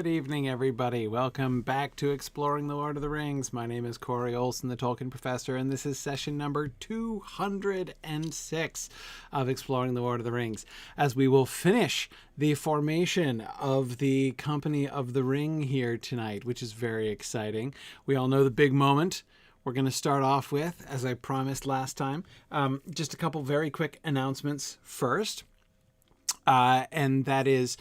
Good evening, everybody. Welcome back to Exploring the Lord of the Rings. My name is Corey Olson, the Tolkien Professor, and this is session number 206 of Exploring the Lord of the Rings, as we will finish the formation of the Company of the Ring here tonight, which is very exciting. We all know the big moment we're going to start off with, as I promised last time. Just a couple very quick announcements first. And that is,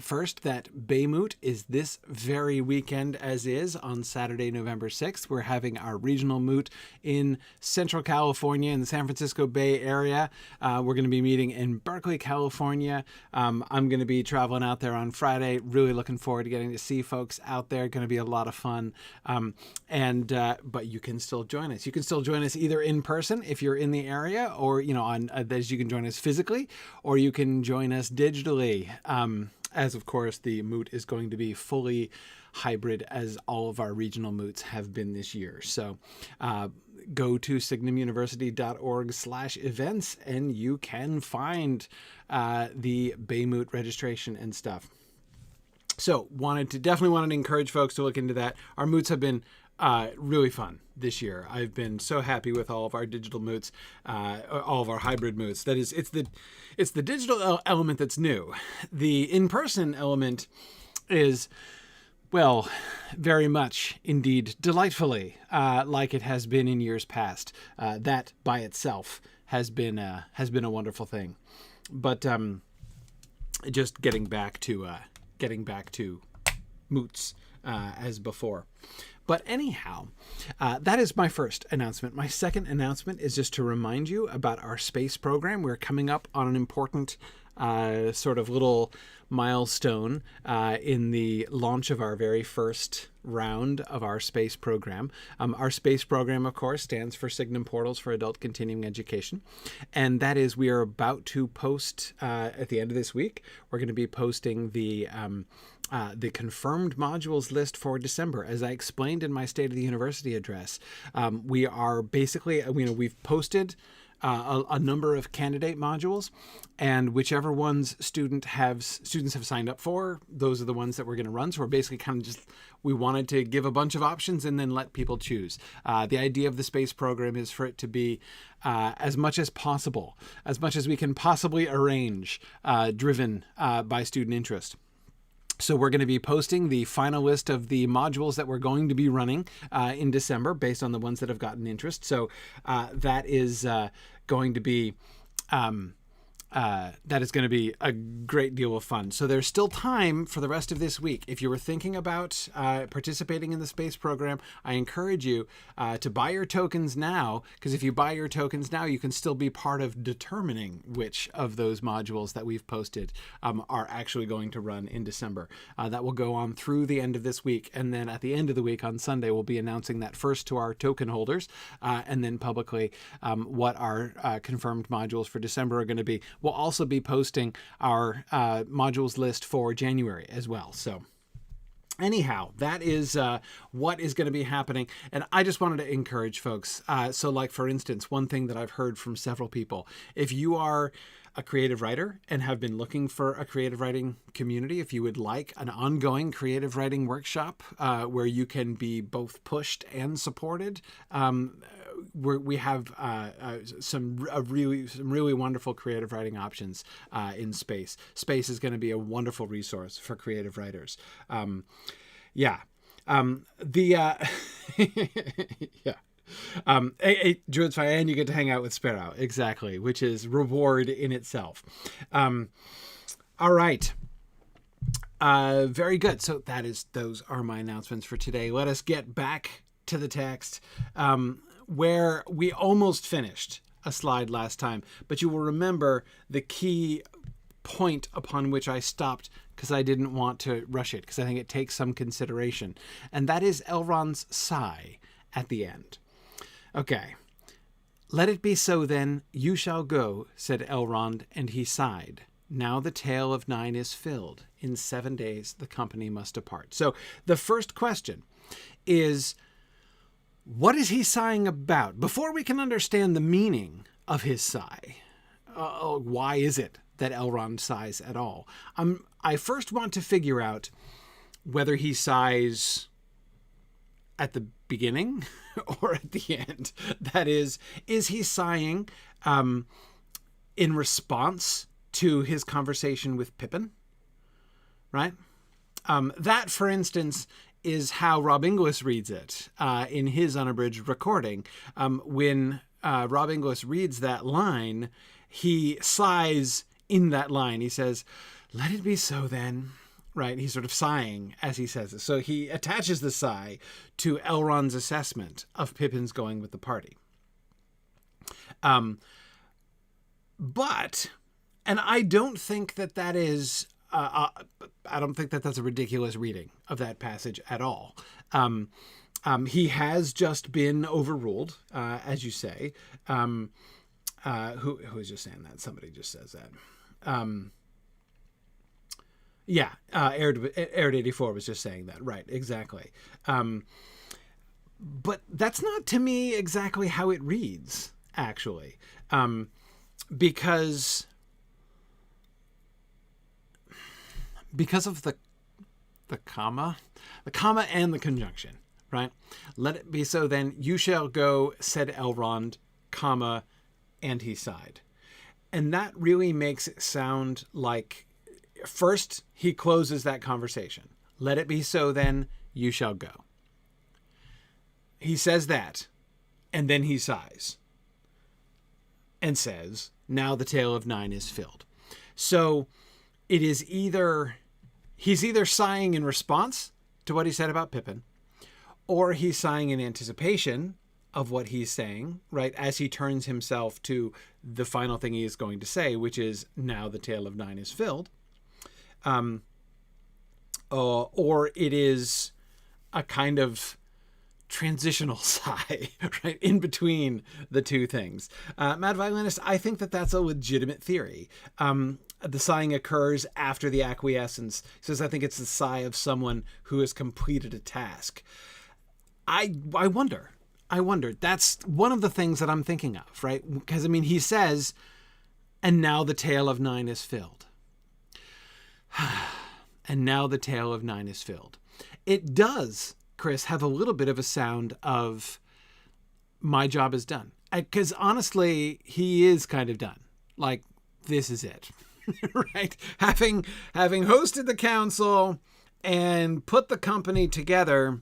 first, that Baymoot is this very weekend as is on Saturday, November 6th. We're having our regional moot in Central California in the San Francisco Bay Area. We're going to be meeting in Berkeley, California. I'm going to be traveling out there on Friday. Really looking forward to getting to see folks out there. Going to be a lot of fun. But you can still join us. You can still join us either in person if you're in the area, or, you can join us physically, or you can join us digitally, as of course the moot is going to be fully hybrid, as all of our regional moots have been this year. So go to signumuniversity.org/events and you can find the Baymoot registration and stuff. So definitely wanted to encourage folks to look into that. Our moots have been really fun this year. I've been so happy with all of our digital moots, all of our hybrid moots. That is, it's the digital element that's new. The in-person element is, well, very much indeed delightfully like it has been in years past. That by itself has been a wonderful thing. But just getting back to moots as before. But anyhow, that is my first announcement. My second announcement is just to remind you about our space program. We're coming up on an important sort of little milestone in the launch of our very first round of our space program. Our space program, of course, stands for Signum Portals for Adult Continuing Education. And that is, we are about to post at the end of this week, we're going to be posting the confirmed modules list for December. As I explained in my State of the University address, we are basically, we've posted a number of candidate modules, and whichever ones students have signed up for, those are the ones that we're going to run. So we're basically we wanted to give a bunch of options and then let people choose. The idea of the space program is for it to be as much as possible, as much as we can possibly arrange, driven by student interest. So we're going to be posting the final list of the modules that we're going to be running in December based on the ones that have gotten interest. So that is going to be a great deal of fun. So there's still time for the rest of this week. If you were thinking about participating in the space program, I encourage you to buy your tokens now, because if you buy your tokens now, you can still be part of determining which of those modules that we've posted are actually going to run in December. That will go on through the end of this week, and then at the end of the week on Sunday, we'll be announcing that first to our token holders, and then publicly what our confirmed modules for December are going to be. We'll also be posting our modules list for January as well. So anyhow, that is what is going to be happening. And I just wanted to encourage folks. So like, for instance, one thing that I've heard from several people, if you are a creative writer and have been looking for a creative writing community, if you would like an ongoing creative writing workshop where you can be both pushed and supported, we have some really wonderful creative writing options in Space. Space is going to be a wonderful resource for creative writers. Yeah. Druid's fine, and you get to hang out with Sparrow, exactly, which is reward in itself. All right. Very good. So those are my announcements for today. Let us get back to the text, where we almost finished a slide last time, but you will remember the key point upon which I stopped because I didn't want to rush it, because I think it takes some consideration, and that is Elrond's sigh at the end. Okay. "Let it be so then, you shall go, said Elrond, and he sighed. Now the tale of 9 is filled. In 7 days the company must depart." So the first question is, what is he sighing about? Before we can understand the meaning of his sigh, why is it that Elrond sighs at all? I first want to figure out whether he sighs at the beginning or at the end. That is he sighing in response to his conversation with Pippin? Right? That, for instance, is how Rob Inglis reads it in his unabridged recording. When Rob Inglis reads that line, he sighs in that line. He says, "Let it be so then." Right? He's sort of sighing as he says it. So he attaches the sigh to Elrond's assessment of Pippin's going with the party. But, and I don't think that is, I don't think that's a ridiculous reading of that passage at all. He has just been overruled, as you say. Who was just saying that? Somebody just says that. Aired 84 was just saying that. Right, exactly. But that's not, to me, exactly how it reads, actually. Because of the comma and the conjunction, right? Let it be so then, you shall go, said Elrond, comma, and he sighed. And that really makes it sound like, first, he closes that conversation. Let it be so then, you shall go. He says that, and then he sighs and says, now the tale of 9 is filled. So it is he's either sighing in response to what he said about Pippin, or he's sighing in anticipation of what he's saying, right, as he turns himself to the final thing he is going to say, which is, now the tale of 9 is filled. Or it is a kind of transitional sigh, right, in between the two things. Mad Violinist, I think that's a legitimate theory. The sighing occurs after the acquiescence. He says, I think it's the sigh of someone who has completed a task. I wonder. That's one of the things that I'm thinking of, right? Because, I mean, he says, and now the tale of 9 is filled. And now the tale of 9 is filled. It does, Chris, have a little bit of a sound of my job is done. Because honestly, he is kind of done. Like, this is it, right? Having hosted the council and put the company together,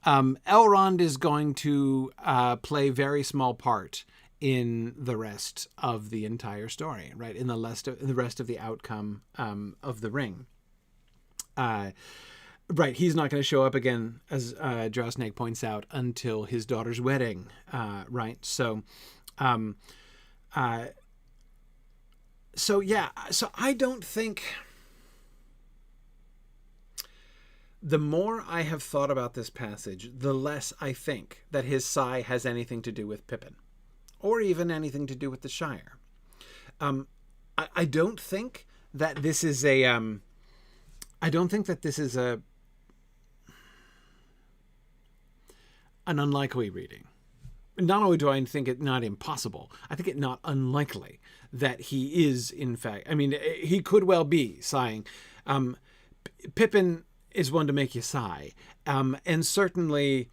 Elrond is going to play very small part in the rest of the entire story, right? In the rest of the outcome of the ring. Right, he's not going to show up again, as Drowsnake points out, until his daughter's wedding, right? So I don't think... The more I have thought about this passage, the less I think that his sigh has anything to do with Pippin, or even anything to do with the Shire. I don't think that this is a... I don't think that this is an unlikely reading. Not only do I think it not impossible, I think it not unlikely that he is, in fact... I mean, he could well be sighing. Pippin is one to make you sigh. And certainly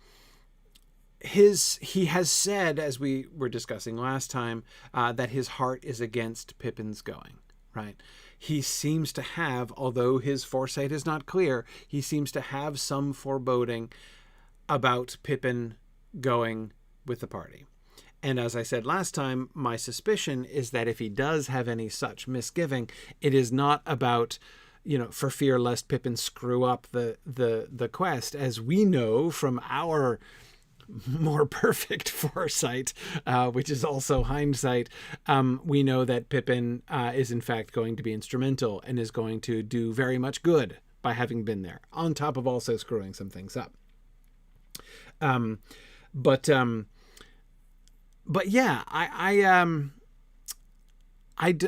he has said, as we were discussing last time, that his heart is against Pippin's going, right? He seems to have, although his foresight is not clear, he seems to have some foreboding about Pippin going with the party. And as I said last time, my suspicion is that if he does have any such misgiving, it is not about, for fear lest Pippin screw up the quest, as we know from our more perfect foresight, which is also hindsight. We know that Pippin is in fact going to be instrumental and is going to do very much good by having been there, on top of also screwing some things up. But yeah,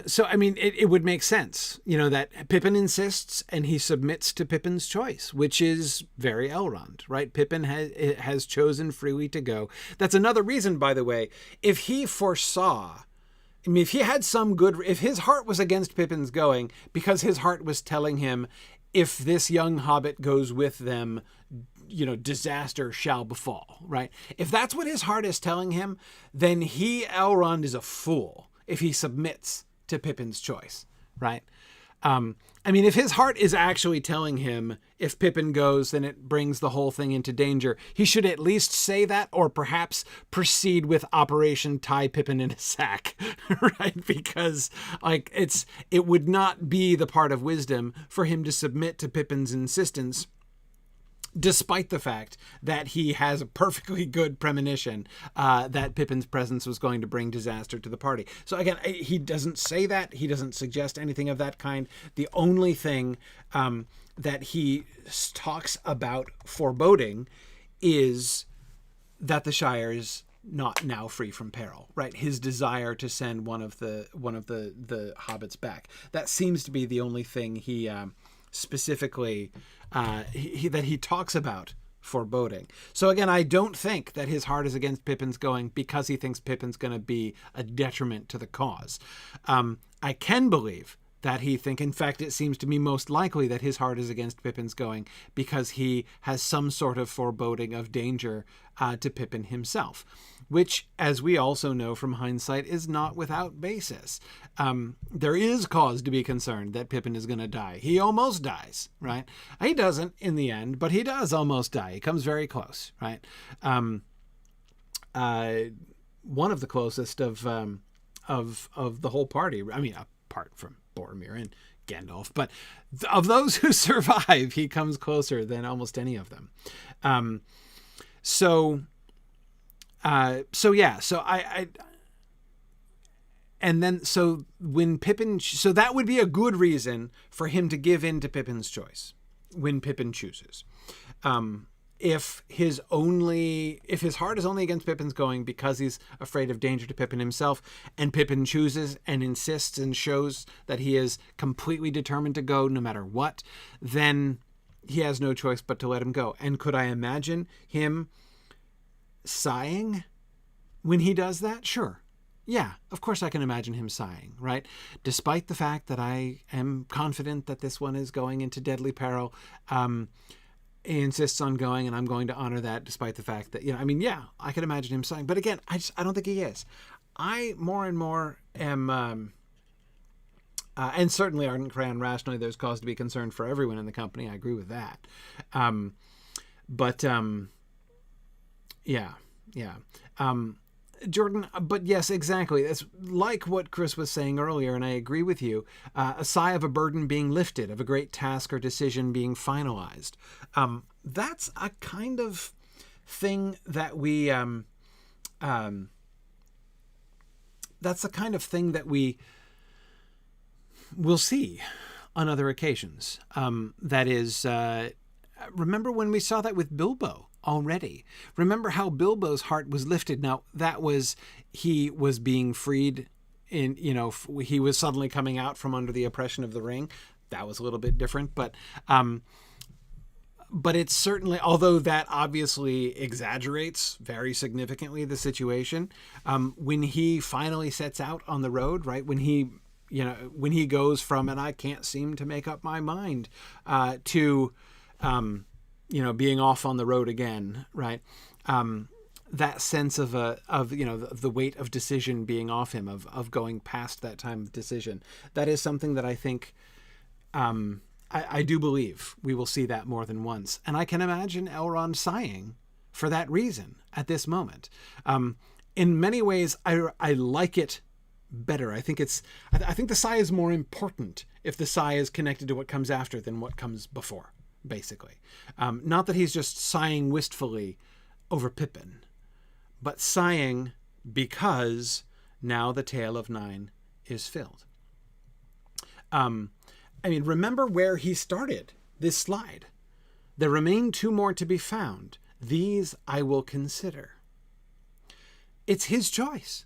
so, I mean, it would make sense, that Pippin insists and he submits to Pippin's choice, which is very Elrond, right? Pippin has chosen freely to go. That's another reason, by the way, if he foresaw, I mean, if he had if his heart was against Pippin's going because his heart was telling him if this young hobbit goes with them, disaster shall befall, right? If that's what his heart is telling him, then Elrond, is a fool if he submits to Pippin's choice, right? If his heart is actually telling him if Pippin goes, then it brings the whole thing into danger, he should at least say that, or perhaps proceed with Operation Tie Pippin in a Sack, right? Because it would not be the part of wisdom for him to submit to Pippin's insistence, despite the fact that he has a perfectly good premonition that Pippin's presence was going to bring disaster to the party. So again, he doesn't say that. He doesn't suggest anything of that kind. The only thing that he talks about foreboding is that the Shire is not now free from peril, right? His desire to send one of the hobbits back. That seems to be the only thing he specifically that he talks about foreboding. So again, I don't think that his heart is against Pippin's going because he thinks Pippin's going to be a detriment to the cause. I can believe that in fact, it seems to me most likely that his heart is against Pippin's going because he has some sort of foreboding of danger to Pippin himself, which, as we also know from hindsight, is not without basis. There is cause to be concerned that Pippin is going to die. He almost dies, right? He doesn't in the end, but he does almost die. He comes very close, right? One of the closest of the whole party. Apart from Boromir and Gandalf, but of those who survive, he comes closer than almost any of them. So when Pippin, so that would be a good reason for him to give in to Pippin's choice when Pippin chooses. If his heart is only against Pippin's going because he's afraid of danger to Pippin himself, and Pippin chooses and insists and shows that he is completely determined to go no matter what, then he has no choice but to let him go. And could I imagine him sighing when he does that? Sure. Yeah, of course I can imagine him sighing, right? Despite the fact that I am confident that this one is going into deadly peril, he insists on going, and I'm going to honor that despite the fact that, I can imagine him sighing. But again, I don't think he is. I more and more am, and certainly Ardent Crayon rationally, there's cause to be concerned for everyone in the company. I agree with that. Jordan, but yes, exactly. It's like what Chris was saying earlier, and I agree with you. A sigh of a burden being lifted, of a great task or decision being finalized. That's a kind of thing that we. That's the kind of thing that we will see on other occasions. That is, remember when we saw that with Bilbo already? Remember how Bilbo's heart was lifted. Now, he was being freed he was suddenly coming out from under the oppression of the ring. That was a little bit different, but it's certainly, although that obviously exaggerates very significantly the situation, when he finally sets out on the road, right? When he goes from, and I can't seem to make up my mind, to, being off on the road again, right? That sense of the weight of decision being off him, of going past that time of decision. That is something that I think, I do believe we will see that more than once. And I can imagine Elrond sighing for that reason at this moment. In many ways, I like it better. I think the sigh is more important if the sigh is connected to what comes after than what comes before, basically. Not that he's just sighing wistfully over Pippin, but sighing because now the tale of 9 is filled. Remember where he started this slide. There remain 2 more to be found. These I will consider. It's his choice.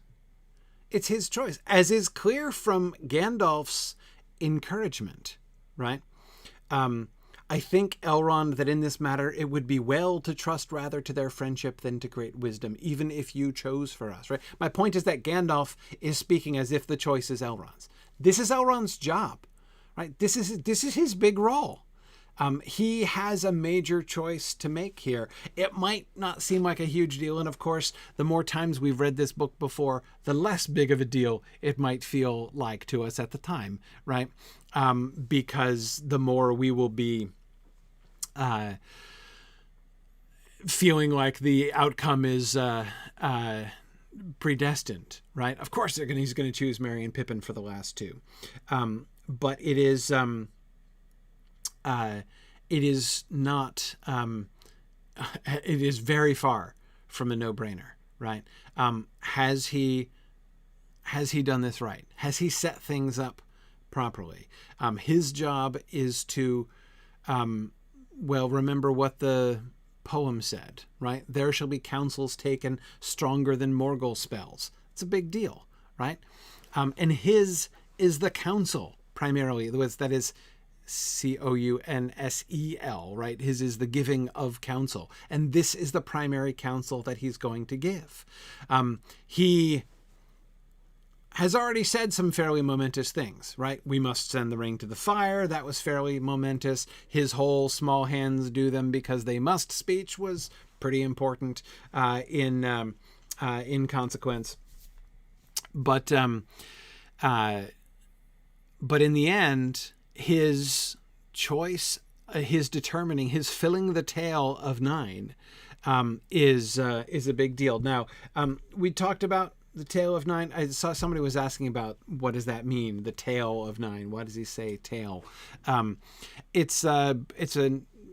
It's his choice, as is clear from Gandalf's encouragement, right? I think, Elrond, that in this matter it would be well to trust rather to their friendship than to great wisdom, even if you chose for us, right? My point is that Gandalf is speaking as if the choice is Elrond's. This is Elrond's job, right? This is his big role, He has a major choice to make here. It might not seem like a huge deal, and of course, the more times we've read this book before, the less big of a deal it might feel like to us at the time, right? Because the more we will be feeling like the outcome is predestined, right? Of course, he's going to choose Merry and Pippin for the last two, but it is not. It is very far from a no-brainer, right? Has he done this right? Has he set things up properly? His job is to, remember what the poem said, right? There shall be counsels taken stronger than Morgul spells. It's a big deal, right? And his is the counsel primarily. That is counsel, right? His is the giving of counsel. And this is the primary counsel that he's going to give. He has already said some fairly momentous things, right? We must send the ring to the fire. That was fairly momentous. His whole small hands do them because they must speech was pretty important in consequence. But in the end, his choice, his determining, his filling the tale of 9 is a big deal. Now, we talked about the tale of 9. I saw somebody was asking about what does that mean, the tale of 9. Why does he say tale? It's a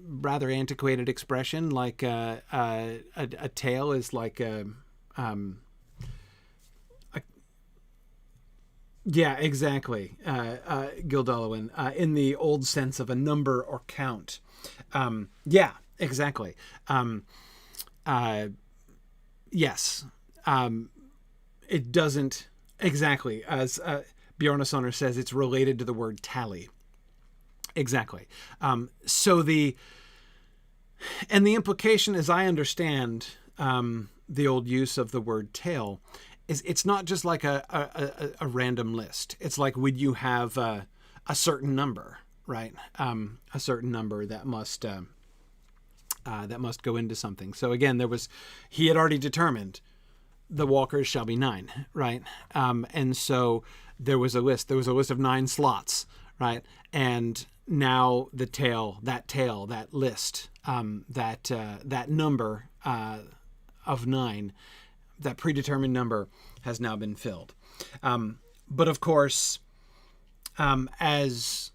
rather antiquated expression. Like a tale is like yeah, exactly. Gildolwyn, in the old sense of a number or count. Yeah, exactly. Yes. It doesn't exactly, as Bjarnasonar says, it's related to the word tally. Exactly. So the implication, as I understand the old use of the word tale, is it's not just like a random list. It's like, would you have a certain number, right? A certain number that must go into something. So again, he had already determined the walkers shall be 9, right? And so there was a list. There was a list of 9 slots, right? And now that list, that number of 9, that predetermined number has now been filled. But of course, as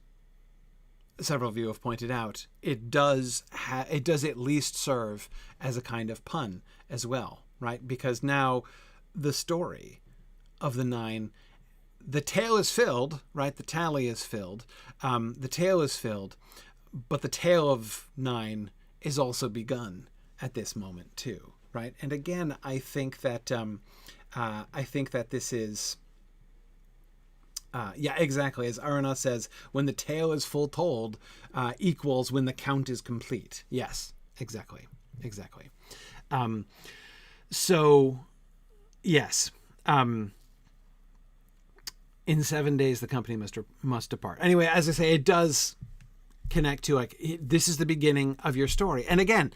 several of you have pointed out, it does at least serve as a kind of pun as well, right? Because now the story of the 9, the tale is filled, right? The tally is filled. The tale is filled, but the tale of 9 is also begun at this moment too, right? And again, I think that this is, yeah, exactly. As Arana says, when the tale is full told, equals when the count is complete. Yes, exactly. So, yes, in 7 days, the company must depart. Anyway, as I say, it does connect to this is the beginning of your story. And again,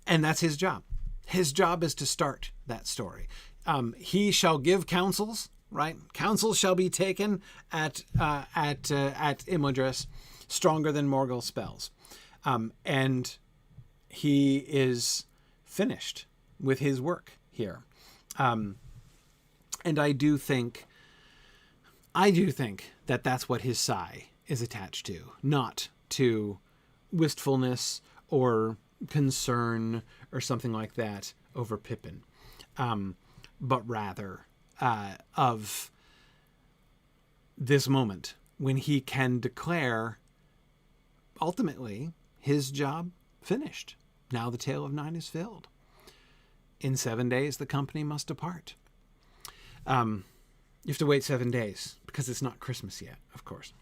and that's his job. His job is to start that story. He shall give counsels, right? Counsels shall be taken at Imladris, stronger than Morgul spells. And he is finished with his work here. And I do think that that's what his sigh is attached to, not to wistfulness or concern or something like that over Pippin, but rather of this moment when he can declare ultimately his job finished. Now the tale of 9 is filled. In 7 days, the company must depart. You have to wait 7 days because it's not Christmas yet, of course.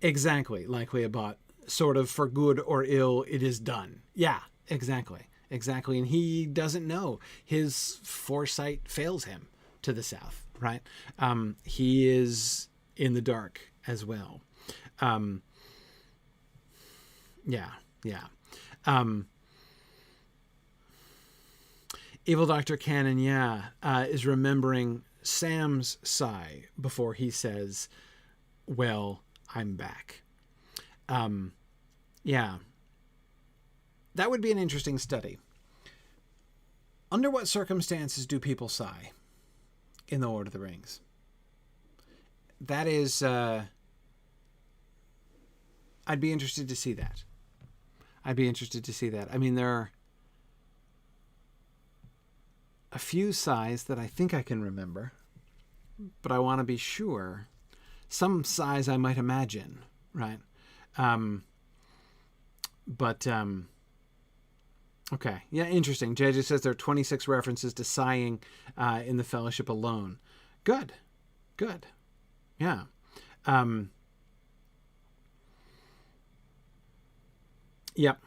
Exactly, like Leobot, sort of for good or ill, it is done. Yeah, exactly. And he doesn't know. His foresight fails him to the south, right? He is in the dark as well. Yeah. Yeah. Evil Dr. Cannon, is remembering Sam's sigh before he says, well, I'm back. Yeah. That would be an interesting study. Under what circumstances do people sigh in The Lord of the Rings? That is, I'd be interested to see that. I mean, there are a few sighs that I think I can remember, but I want to be sure. Some sighs I might imagine, right? Okay. Yeah, interesting. JJ says there are 26 references to sighing in the Fellowship alone. Good. Yeah. Yep.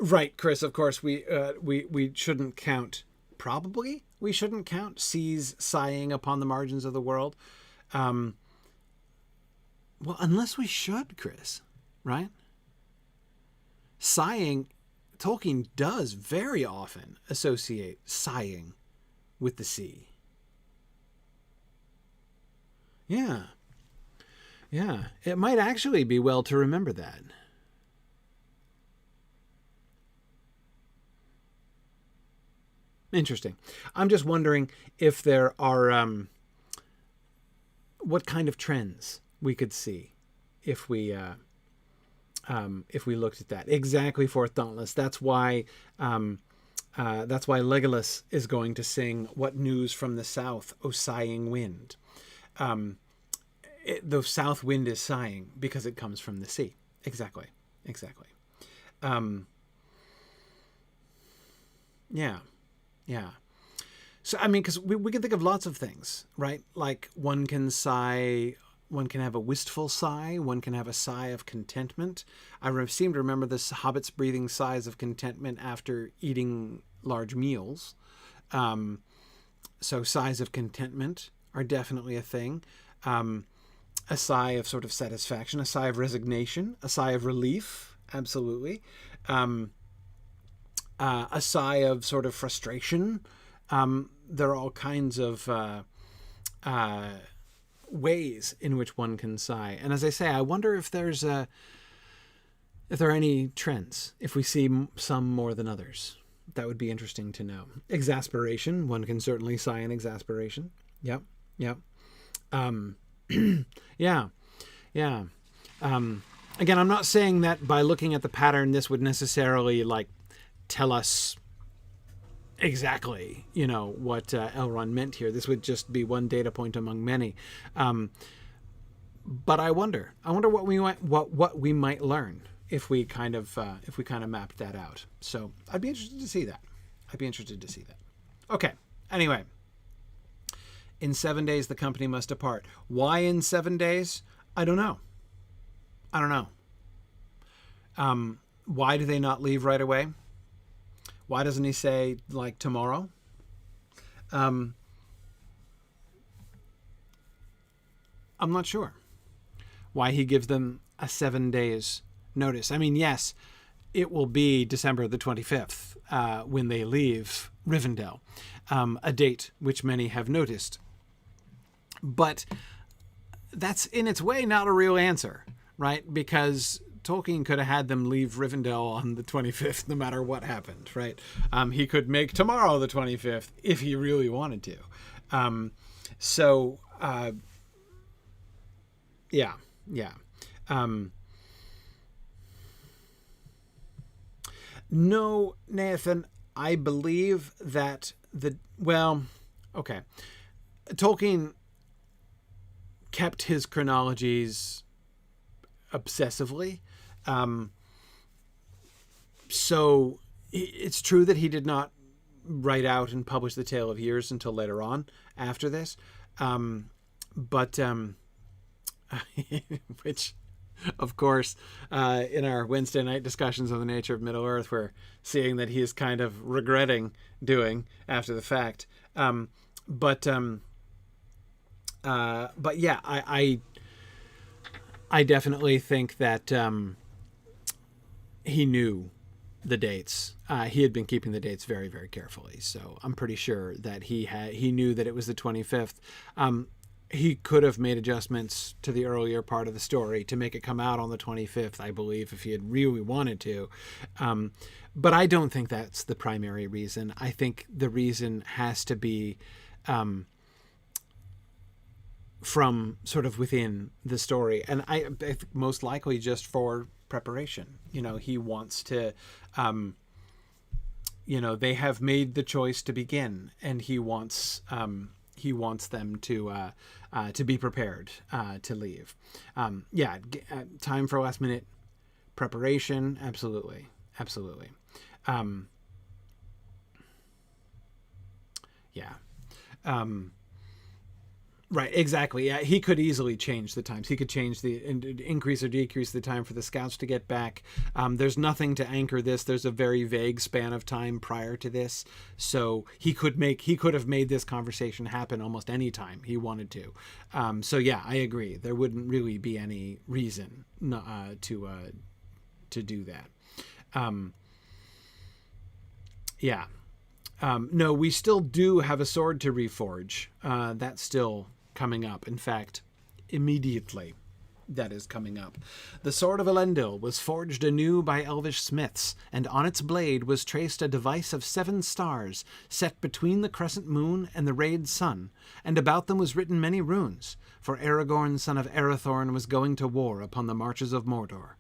Right, Chris, of course, we shouldn't count, probably we shouldn't count seas sighing upon the margins of the world. Well, unless we should, Chris, right? Sighing, Tolkien does very often associate sighing with the sea. Yeah. It might actually be well to remember that. Interesting. I'm just wondering if there are what kind of trends we could see if we looked at that. Exactly, Fourth Dauntless. That's why Legolas is going to sing "What News from the South, O Sighing Wind." The south wind is sighing because it comes from the sea. Exactly. Yeah. So, I mean, because we can think of lots of things, right? Like one can sigh, one can have a wistful sigh, one can have a sigh of contentment. I seem to remember the hobbits breathing sighs of contentment after eating large meals. So sighs of contentment are definitely a thing. A sigh of sort of satisfaction, a sigh of resignation, a sigh of relief, absolutely. A sigh of sort of frustration. There are all kinds of ways in which one can sigh. And as I say, I wonder if there are any trends, if we see some more than others. That would be interesting to know. Exasperation. One can certainly sigh in exasperation. Yep. Yeah. Again, I'm not saying that by looking at the pattern, this would necessarily tell us exactly, what Elrond meant here. This would just be one data point among many. But I wonder what we might learn if we kind of mapped that out. So I'd be interested to see that. Okay. Anyway, in 7 days the company must depart. Why in 7 days? I don't know. Why do they not leave right away? Why doesn't he say tomorrow? I'm not sure why he gives them a 7 days notice. I mean, yes, it will be December the 25th when they leave Rivendell, a date which many have noticed. But that's in its way not a real answer, right? Because Tolkien could have had them leave Rivendell on the 25th no matter what happened, right? He could make tomorrow the 25th if he really wanted to. Yeah. No, Nathan, I believe that Tolkien kept his chronologies obsessively. So it's true that he did not write out and publish the Tale of Years until later on after this. Which, of course, in our Wednesday night discussions on the nature of Middle-earth, we're seeing that he is kind of regretting doing after the fact. But yeah, I definitely think that he knew the dates. He had been keeping the dates very, very carefully. So I'm pretty sure that he knew that it was the 25th. He could have made adjustments to the earlier part of the story to make it come out on the 25th, I believe, if he had really wanted to. But I don't think that's the primary reason. I think the reason has to be from sort of within the story. And I think most likely just for preparation. He wants to, they have made the choice to begin, and he wants them to be prepared to leave. Time for last minute preparation. Absolutely. Right, exactly. Yeah, he could easily change the times. He could change increase or decrease the time for the scouts to get back. There's nothing to anchor this. There's a very vague span of time prior to this, so he could have made this conversation happen almost any time he wanted to. So yeah, I agree. There wouldn't really be any reason to do that. No, we still do have a sword to reforge. That's still coming up. In fact, immediately that is coming up. The sword of Elendil was forged anew by elvish smiths, and on its blade was traced a device of 7 stars set between the crescent moon and the rayed sun, and about them was written many runes, for Aragorn, son of Arathorn, was going to war upon the marches of Mordor.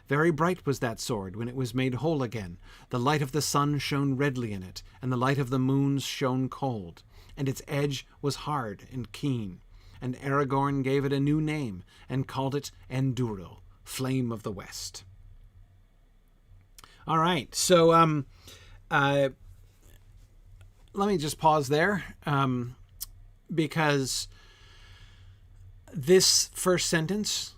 Very bright was that sword when it was made whole again. The light of the sun shone redly in it, and the light of the moon shone cold, and its edge was hard and keen. And Aragorn gave it a new name, and called it Anduril, Flame of the West. All right, so let me just pause there, because this first sentence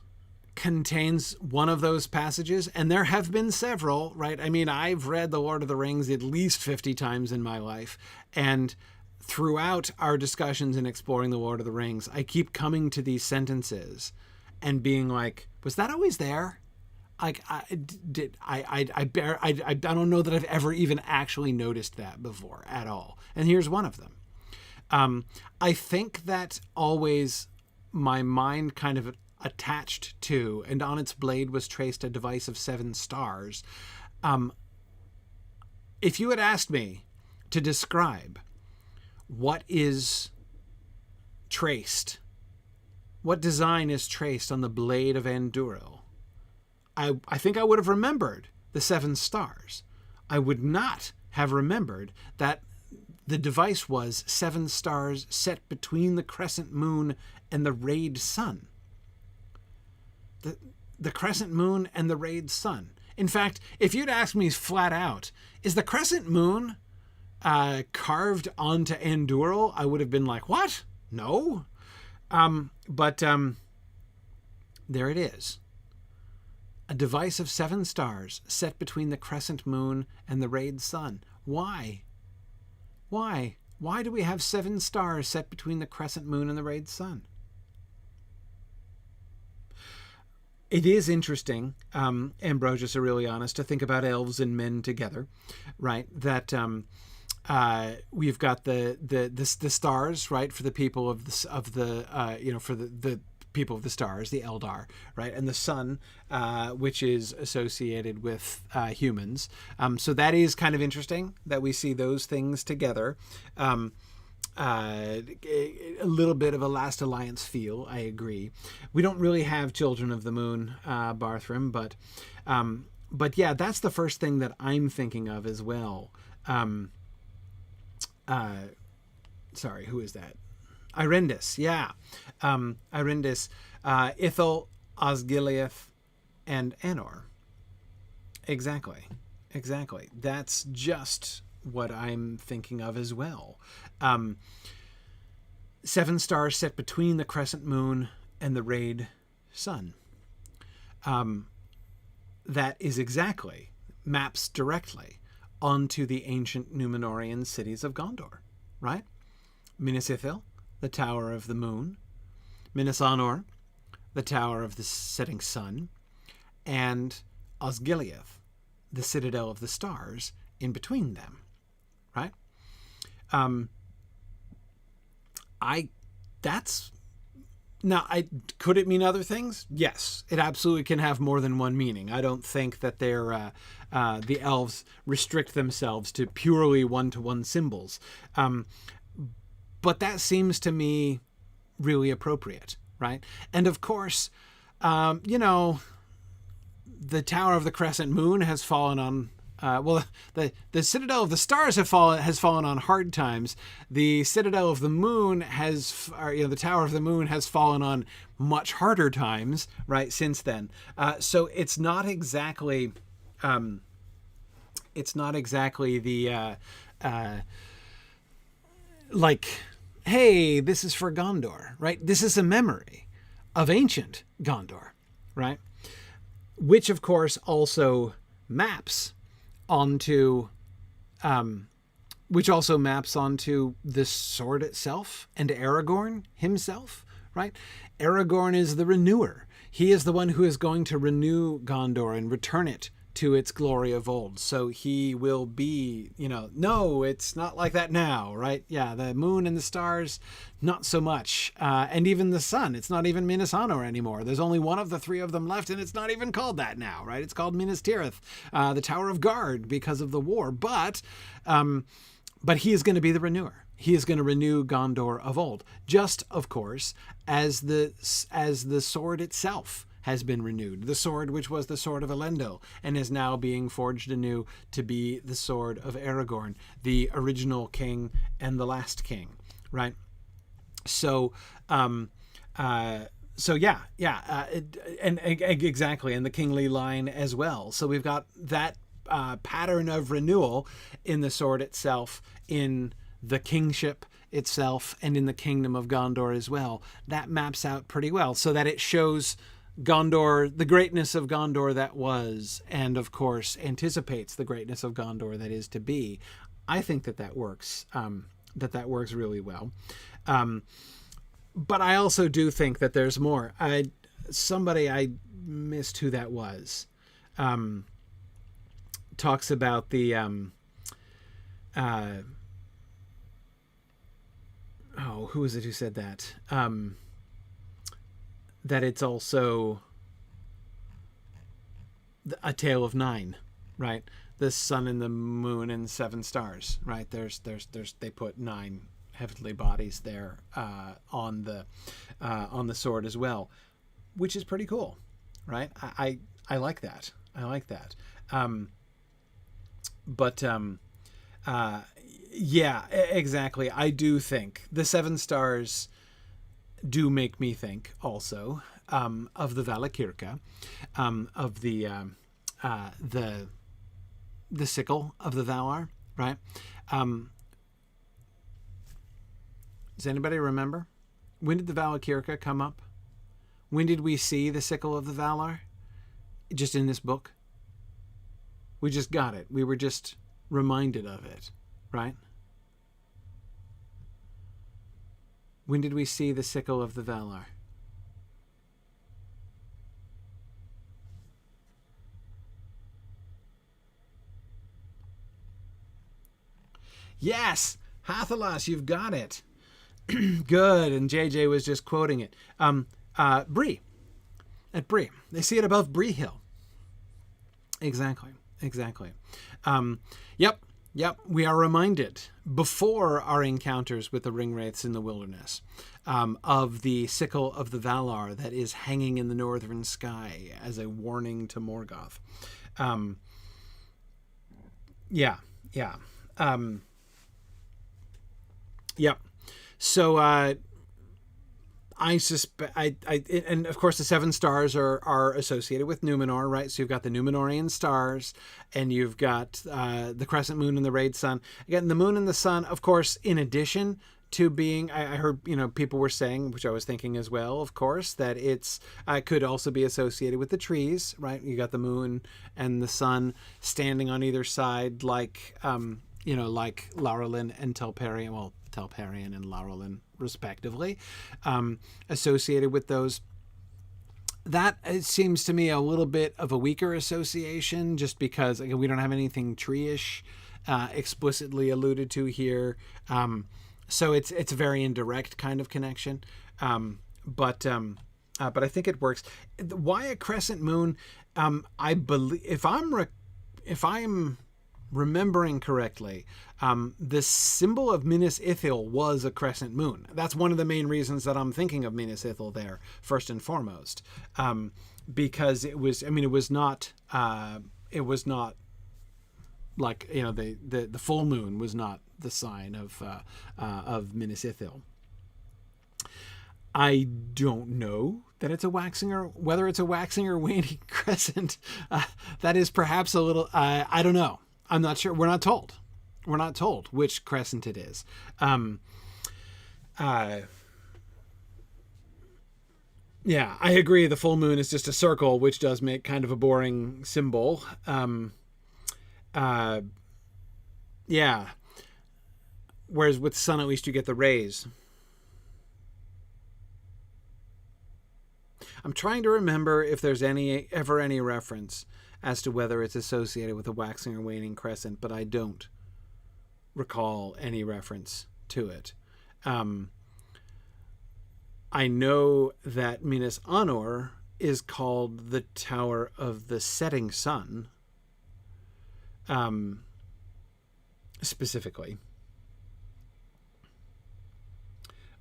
contains one of those passages, and there have been several, right? I mean, I've read The Lord of the Rings at least 50 times in my life, and throughout our discussions in exploring The Lord of the Rings, I keep coming to these sentences and being like, was that always there? Like, I don't know that I've ever even actually noticed that before at all. And here's one of them. I think that always my mind kind of attached to, and on its blade was traced a device of 7 stars. If you had asked me to describe what is traced, what design is traced on the blade of Anduril, I think I would have remembered the 7 stars. I would not have remembered that the device was 7 stars set between the crescent moon and the rayed sun. The crescent moon and the rayed sun. In fact, if you'd asked me flat out, is the crescent moon carved onto Anduril, I would have been like, what? No. But there it is. A device of 7 stars set between the crescent moon and the rayed sun. Why? Why? Why do we have 7 stars set between the crescent moon and the rayed sun? It is interesting, Ambrosius Aurelianus, to think about elves and men together, right? That we've got the stars, right, for the people of the people of the stars, the Eldar, right, and the sun, which is associated with humans. So that is kind of interesting that we see those things together. A little bit of a Last Alliance feel, I agree. We don't really have Children of the Moon, Barthram, but yeah, that's the first thing that I'm thinking of as well. Sorry, who is that? Irendis, yeah. Irendis, Ithil, Osgiliath, and Anor. Exactly. That's just what I'm thinking of as well. 7 stars set between the crescent moon and the rayed sun. That is exactly, maps directly onto the ancient Númenórean cities of Gondor, right? Minas Ithil, the Tower of the Moon. Minas Anor, the Tower of the Setting Sun, and Osgiliath, the Citadel of the Stars, in between them, right? Could it mean other things? Yes, it absolutely can have more than one meaning. I don't think that the elves restrict themselves to purely one-to-one symbols. But that seems to me really appropriate, right? And of course, the Tower of the Crescent Moon has fallen on the Citadel of the Stars has fallen on hard times. The Citadel of the Moon the Tower of the Moon has fallen on much harder times, right, since then. So it's not exactly the hey, this is for Gondor, right? This is a memory of ancient Gondor, right? Which of course also maps onto the sword itself and Aragorn himself, right? Aragorn is the renewer. He is the one who is going to renew Gondor and return it to its glory of old. So he will be, no, it's not like that now, right? Yeah, the moon and the stars, not so much. And even the sun, it's not even Minas Anor anymore. There's only one of the three of them left, and it's not even called that now, right? It's called Minas Tirith, the Tower of Guard, because of the war. But he is going to be the renewer. He is going to renew Gondor of old, just, of course, as the sword itself has been renewed. The sword which was the sword of Elendil and is now being forged anew to be the sword of Aragorn, the original king and the last king, right? So, exactly, and the kingly line as well. So we've got that pattern of renewal in the sword itself, in the kingship itself, and in the kingdom of Gondor as well. That maps out pretty well, so that it shows Gondor, the greatness of Gondor that was, and of course anticipates the greatness of Gondor that is to be. I think that works. That works really well. But I also do think that there's more. Somebody, I missed who that was, talks about the who was it who said that? That it's also a tale of nine, right? The sun and the moon and 7 stars, right? There's they put 9 heavenly bodies there on the sword as well, which is pretty cool, right? I like that. I like that. Yeah, exactly. I do think the 7 stars do make me think also of the Valakirka, of the sickle of the Valar, right? Does anybody remember? When did the Valakirka come up? When did we see the sickle of the Valar? Just in this book? We just got it. We were just reminded of it, right? When did we see the sickle of the Valar? Yes! Hathalas, you've got it. Good, and JJ was just quoting it. Bree. At Bree. They see it above Bree Hill. Exactly. Yep, we are reminded before our encounters with the ringwraiths in the wilderness of the sickle of the Valar that is hanging in the northern sky as a warning to Morgoth. Yep. So I suspect, and of course the 7 stars are associated with Numenor, right? So you've got the Numenorian stars, and you've got the crescent moon and the raid sun. Again, the moon and the sun, of course, in addition to being, I heard, people were saying, which I was thinking as well, of course, that it's could also be associated with the trees, right? You got the moon and the sun standing on either side, like like Laurelin and Telperion. Well, Telperion and Laurelin respectively, associated with those that it seems to me a little bit of a weaker association, just because again, we don't have anything tree-ish explicitly alluded to here. So it's a very indirect kind of connection. But I think it works. Why a crescent moon? I believe if I'm remembering correctly, the symbol of Minas Ithil was a crescent moon. That's one of the main reasons that I'm thinking of Minas Ithil there first and foremost, because it was. I mean, it was not like, you know, the full moon was not the sign of Minas Ithil. I don't know that it's a waxing or whether it's a waxing or waning crescent. That is perhaps a little. I don't know. I'm not sure. We're not told. We're not told which crescent it is. Yeah, I agree. The full moon is just a circle, which does make kind of a boring symbol. Yeah. Whereas with sun, at least you get the rays. I'm trying to remember if there's ever any reference as to whether it's associated with a waxing or waning crescent, but I don't recall any reference to it. I know that Minas Anor is called the Tower of the Setting Sun, specifically.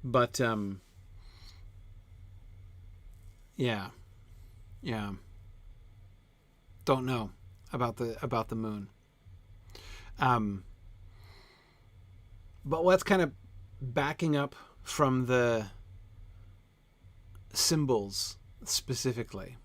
But yeah. Don't know about the moon. But let's kind of backing up from the symbols specifically.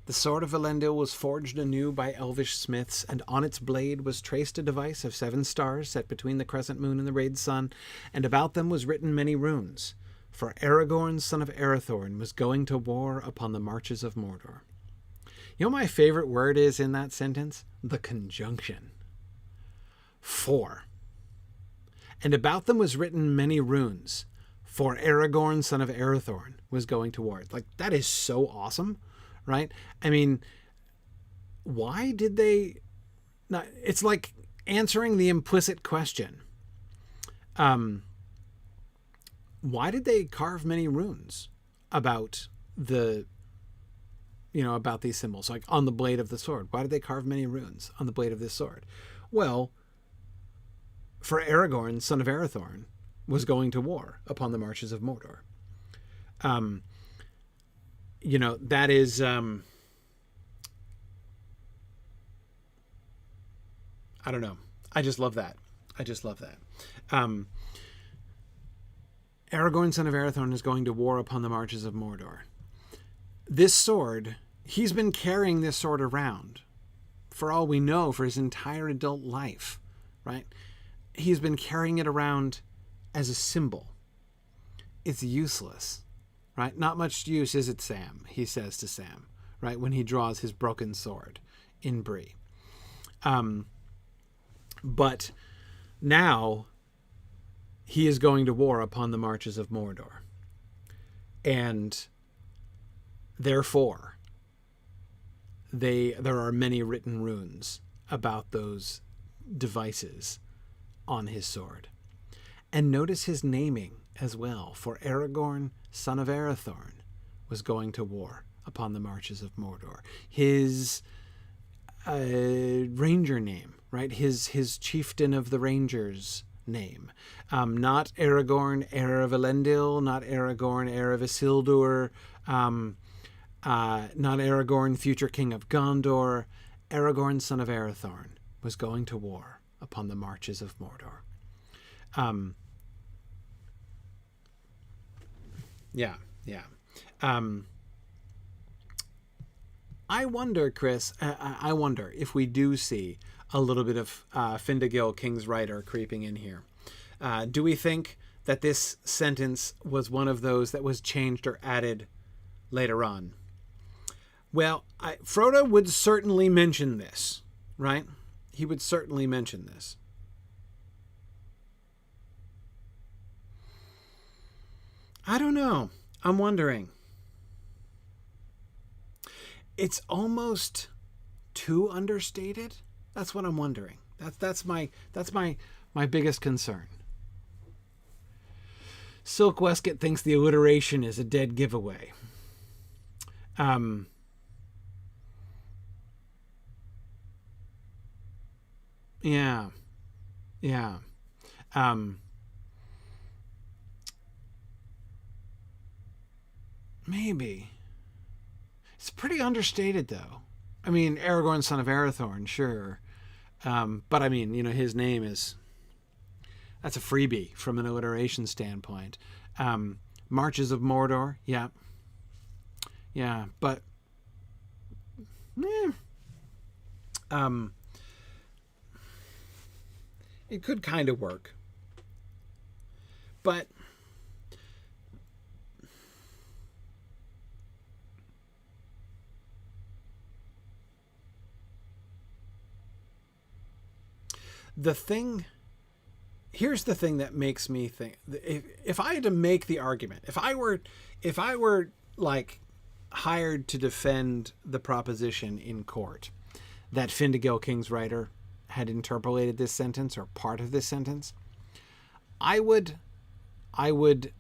The sword of Elendil was forged anew by elvish smiths, and on its blade was traced a device of 7 stars set between the crescent moon and the rayed sun, and about them was written many runes. For Aragorn, son of Arathorn, was going to war upon the marches of Mordor. You know what my favorite word is in that sentence? The conjunction. 4. And about them was written many runes. For Aragorn, son of Arathorn, was going to war. Like, that is so awesome, right? I mean, why did they not? It's like answering the implicit question. Why did they carve many runes about about these symbols, like on the blade of the sword? Why did they carve many runes on the blade of this sword? Well, for Aragorn, son of Arathorn, was going to war upon the marches of Mordor. That is, I don't know. I just love that. Aragorn, son of Arathorn, is going to war upon the marches of Mordor. This sword, he's been carrying this sword around, for all we know, for his entire adult life, right? He's been carrying it around as a symbol. It's useless, right? Not much use is it, Sam, he says to Sam, right, when he draws his broken sword in Bree. But now he is going to war upon the marches of Mordor. And therefore, there are many written runes about those devices on his sword. And notice his naming as well. For Aragorn, son of Arathorn, was going to war upon the marches of Mordor. His ranger name, right? His chieftain of the rangers name. Not Aragorn, heir of Elendil, not Aragorn, heir of Isildur, not Aragorn, future king of Gondor. Aragorn, son of Arathorn, was going to war upon the marches of Mordor. I wonder, Chris, I wonder if we do see a little bit of Findegil, King's Rider, creeping in here. Do we think that this sentence was one of those that was changed or added later on? Well, Frodo would certainly mention this, right? He would certainly mention this. I don't know. I'm wondering. it's almost too understated. That's what I'm wondering. That's my biggest concern. Silk Westcott thinks the alliteration is a dead giveaway. Yeah. Maybe. It's pretty understated, though. I mean, Aragorn, son of Arathorn, sure. But I mean, his name is... That's a freebie from an alliteration standpoint. Marches of Mordor, yeah. Yeah, but... it could kind of work. But... here's the thing that makes me think, if I had to make the argument, if I were like hired to defend the proposition in court that Finnegill King's writer had interpolated this sentence or part of this sentence, I would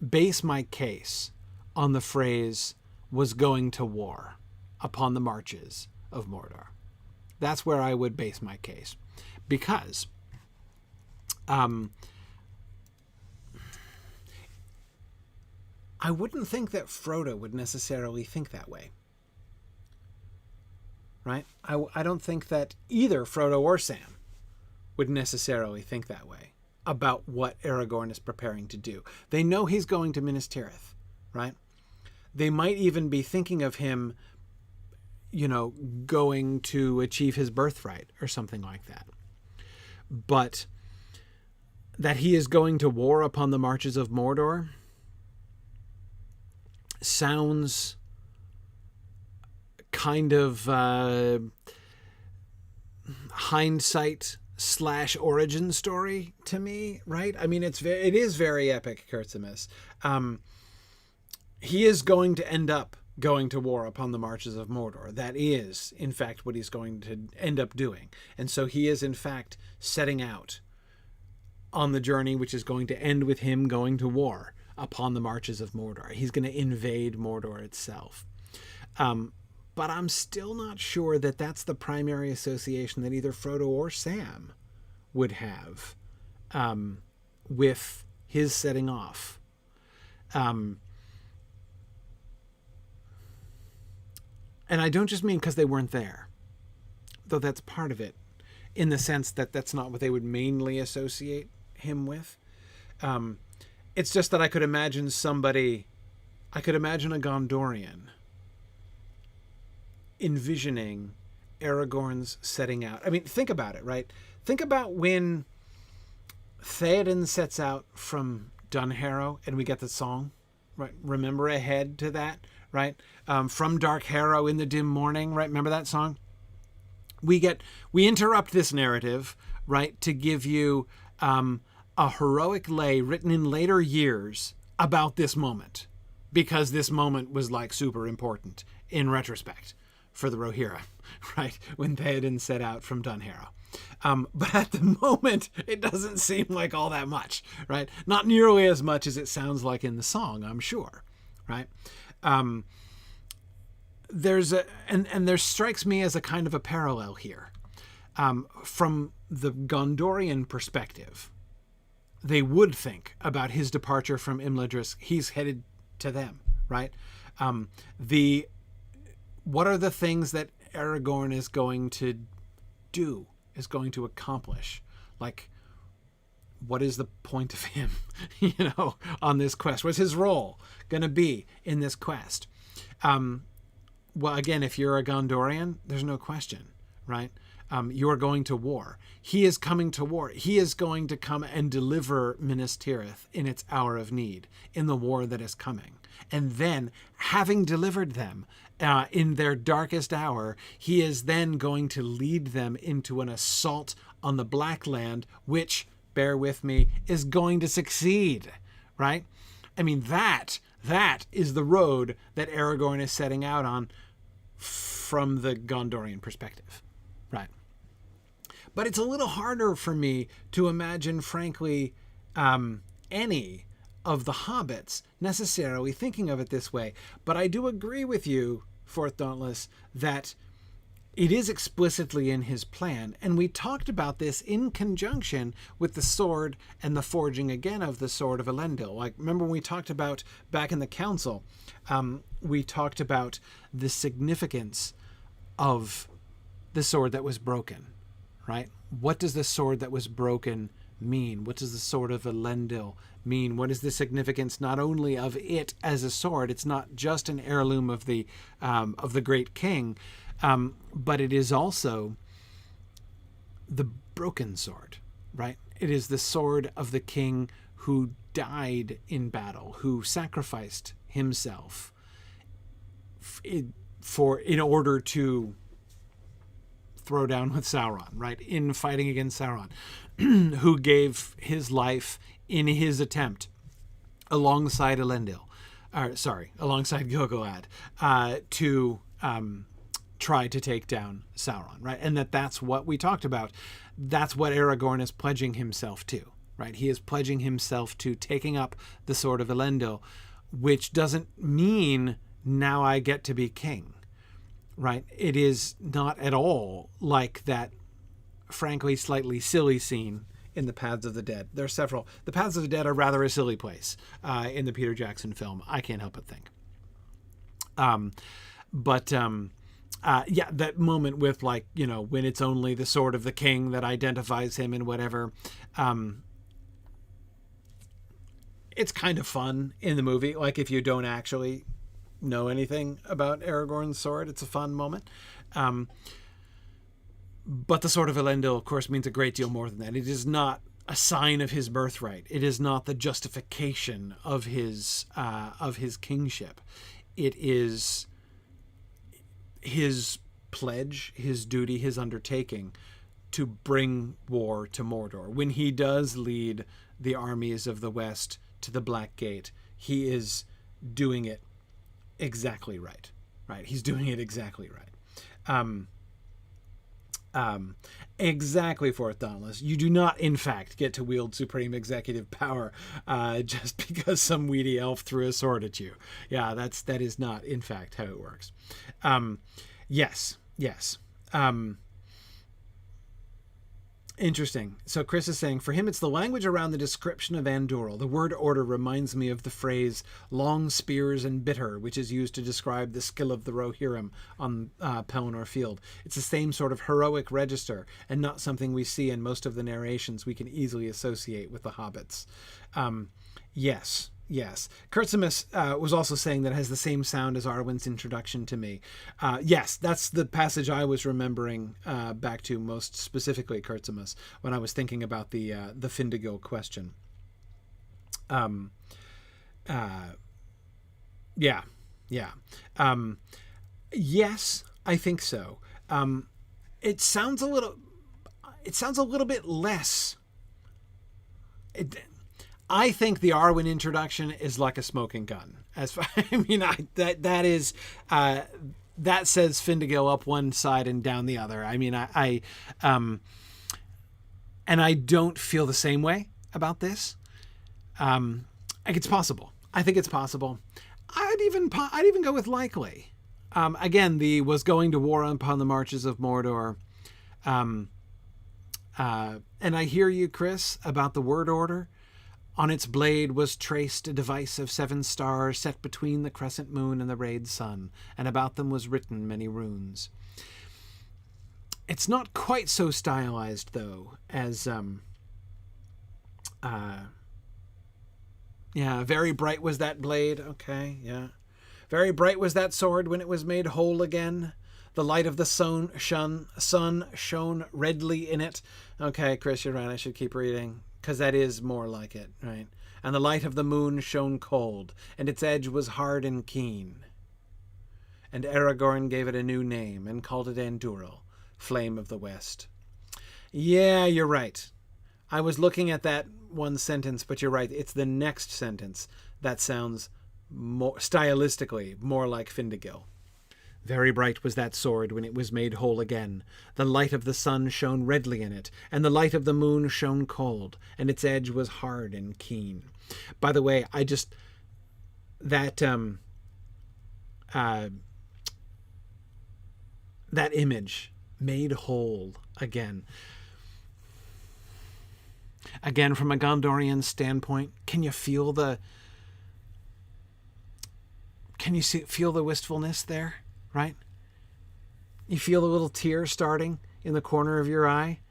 base my case on the phrase "was going to war upon the marches of Mordor." That's where I would base my case, because I wouldn't think that Frodo would necessarily think that way. Right? I don't think that either Frodo or Sam would necessarily think that way about what Aragorn is preparing to do. They know he's going to Minas Tirith, right? They might even be thinking of him, going to achieve his birthright or something like that. But that he is going to war upon the marches of Mordor sounds kind of hindsight / origin story to me, right? I mean, it is very epic, Kurtzimus. He is going to end up going to war upon the marches of Mordor. That is, in fact, what he's going to end up doing. And so he is, in fact, setting out on the journey which is going to end with him going to war upon the marches of Mordor. He's going to invade Mordor itself. But I'm still not sure that that's the primary association that either Frodo or Sam would have with his setting off. And I don't just mean because they weren't there, though that's part of it, in the sense that that's not what they would mainly associate him with. It's just that I could imagine a Gondorian envisioning Aragorn's setting out. I mean, think about it, right? Think about when Theoden sets out from Dunharrow and we get the song, right? Remember ahead to that, right? From Dark Harrow in the dim morning, right? Remember that song? We interrupt this narrative, right, to give you a heroic lay written in later years about this moment, because this moment was like super important in retrospect for the Rohirrim, right? When Theoden set out from Dunharrow. But at the moment, it doesn't seem like all that much, right? Not nearly as much as it sounds like in the song, I'm sure, right? There strikes me as a kind of a parallel here. From the Gondorian perspective, they would think about his departure from Imladris. He's headed to them, right? What are the things that Aragorn is going to do, is going to accomplish? Like, what is the point of him, on this quest? What's his role going to be in this quest? Well, again, if you're a Gondorian, there's no question, right? You are going to war. He is coming to war. He is going to come and deliver Minas Tirith in its hour of need, in the war that is coming. And then, having delivered them in their darkest hour, he is then going to lead them into an assault on the Black Land, which, bear with me, is going to succeed, right? I mean, that is the road that Aragorn is setting out on from the Gondorian perspective, right? But it's a little harder for me to imagine, frankly, any of the hobbits necessarily thinking of it this way. But I do agree with you, Fourth Dauntless, that it is explicitly in his plan. And we talked about this in conjunction with the sword and the forging again of the sword of Elendil. Like, remember when we talked about back in the council, we talked about the significance of the sword that was broken, right? What does the sword that was broken mean? What does the sword of Elendil mean? What is the significance not only of it as a sword? It's not just an heirloom of the great king, but it is also the broken sword, right? It is the sword of the king who died in battle, who sacrificed himself in order to throw down with Sauron, right? In fighting against Sauron, who gave his life in his attempt alongside alongside Gilgalad, to try to take down Sauron, right? And that's what we talked about. That's what Aragorn is pledging himself to, right? He is pledging himself to taking up the sword of Elendil, which doesn't mean now I get to be king, right? It is not at all like that, frankly, slightly silly scene in The Paths of the Dead. There are several. The Paths of the Dead are rather a silly place in the Peter Jackson film. I can't help but think. Yeah, that moment with, like, you know, when it's only the sword of the king that identifies him and whatever. It's kind of fun in the movie. Like, if you don't actually know anything about Aragorn's sword, it's a fun moment. But the sword of Elendil, of course, means a great deal more than that. It is not a sign of his birthright. It is not the justification of his kingship. It is his pledge, his duty, his undertaking to bring war to Mordor. When he does lead the armies of the West to the Black Gate, he is doing it exactly right. Right? He's doing it exactly right. Exactly, Fourth Dauntless. You do not, in fact, get to wield supreme executive power just because some weedy elf threw a sword at you. Yeah, that is not, in fact, how it works. Yes. Interesting. So Chris is saying, for him, it's the language around the description of Anduril. The word order reminds me of the phrase long spears and bitter, which is used to describe the skill of the Rohirrim on Pelennor Field. It's the same sort of heroic register and not something we see in most of the narrations we can easily associate with the hobbits. Yes. Kurtzimus was also saying that it has the same sound as Arwen's introduction to me. Yes, that's the passage I was remembering back to most specifically, Kurtzimus, when I was thinking about the Findegil question. Yes, I think so. It sounds a little bit less. I think the Arwen introduction is like a smoking gun. That says Findegil up one side and down the other. I mean, and I don't feel the same way about this. I think it's possible. I'd even go with likely. Again, was going to war upon the marches of Mordor. And I hear you, Chris, about the word order. On its blade was traced a device of 7 stars set between the crescent moon and the rayed sun, and about them was written many runes. It's not quite so stylized, though, as very bright was that blade. Okay, yeah. Very bright was that sword when it was made whole again. The light of the sun shone redly in it. Okay, Chris, you're right. I should keep reading, because that is more like it, right? And the light of the moon shone cold, and its edge was hard and keen. And Aragorn gave it a new name and called it Anduril, Flame of the West. Yeah, you're right. I was looking at that one sentence, but you're right. It's the next sentence that sounds more stylistically more like Findegil. Very bright was that sword when it was made whole again. The light of the sun shone redly in it, and the light of the moon shone cold, and its edge was hard and keen. By the way, that image, made whole again. Again, from a Gondorian standpoint, can you feel the wistfulness there? Right? You feel a little tear starting in the corner of your eye,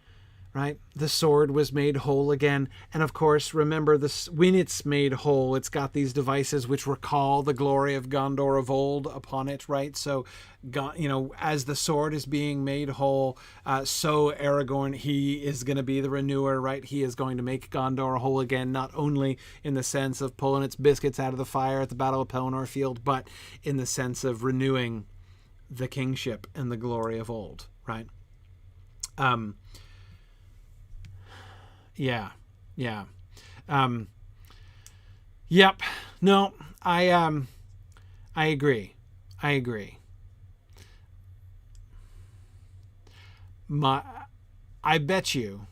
right? The sword was made whole again. And of course, remember this, when it's made whole, it's got these devices which recall the glory of Gondor of old upon it, right? So, as the sword is being made whole, so Aragorn, he is going to be the renewer, right? He is going to make Gondor whole again, not only in the sense of pulling its biscuits out of the fire at the Battle of Pelennor Field, but in the sense of renewing the kingship and the glory of old, right? Yeah. Yep. No, I agree. I bet you.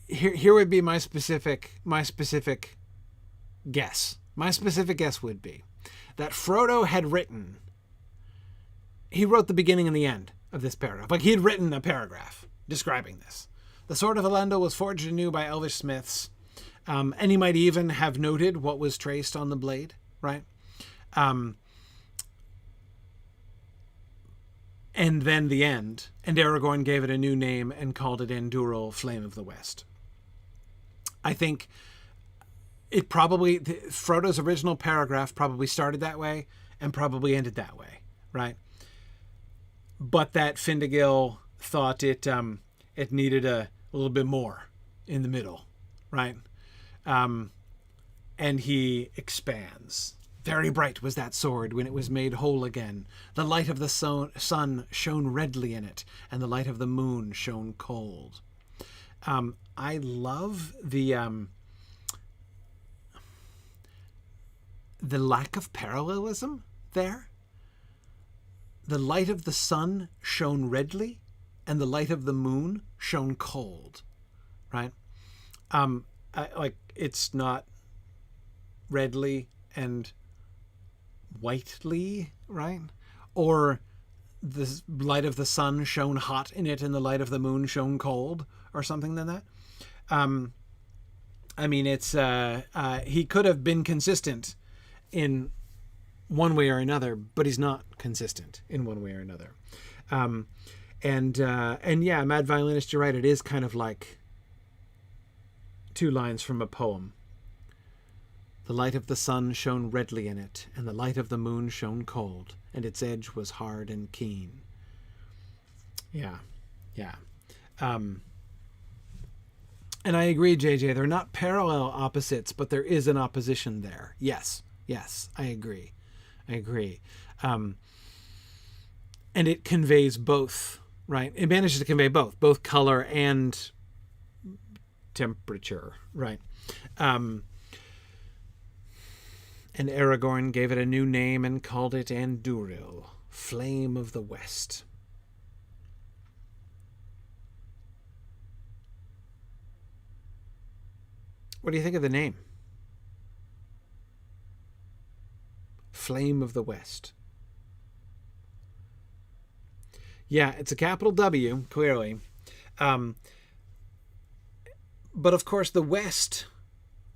Here would be my specific guess. My specific guess would be that Frodo had written. He wrote the beginning and the end of this paragraph. Like, he had written a paragraph describing this. The sword of Elendil was forged anew by elvish smiths. And he might even have noted what was traced on the blade, right? And then the end. And Aragorn gave it a new name and called it Anduril, Flame of the West. I think it probably, Frodo's original paragraph probably started that way and probably ended that way, right? But that Findegil thought it needed a little bit more in the middle, right? And he expands. Very bright was that sword when it was made whole again. The light of the sun shone redly in it, and the light of the moon shone cold. I love the lack of parallelism there. The light of the sun shone redly, and the light of the moon shone cold, right? It's not redly and whitely, right? Or the light of the sun shone hot in it, and the light of the moon shone cold, or something like that. It's he could have been consistent in one way or another, but he's not consistent in one way or another. And yeah, Mad Violinist, you're right. It is kind of like two lines from a poem. The light of the sun shone redly in it, and the light of the moon shone cold, and its edge was hard and keen. Yeah. And I agree, JJ, they're not parallel opposites, but there is an opposition there. Yes, I agree. And it conveys both, right? It manages to convey both color and temperature, right? And Aragorn gave it a new name and called it Anduril, Flame of the West. What do you think of the name? Flame of the West. Yeah, it's a capital W, clearly. But of course, the West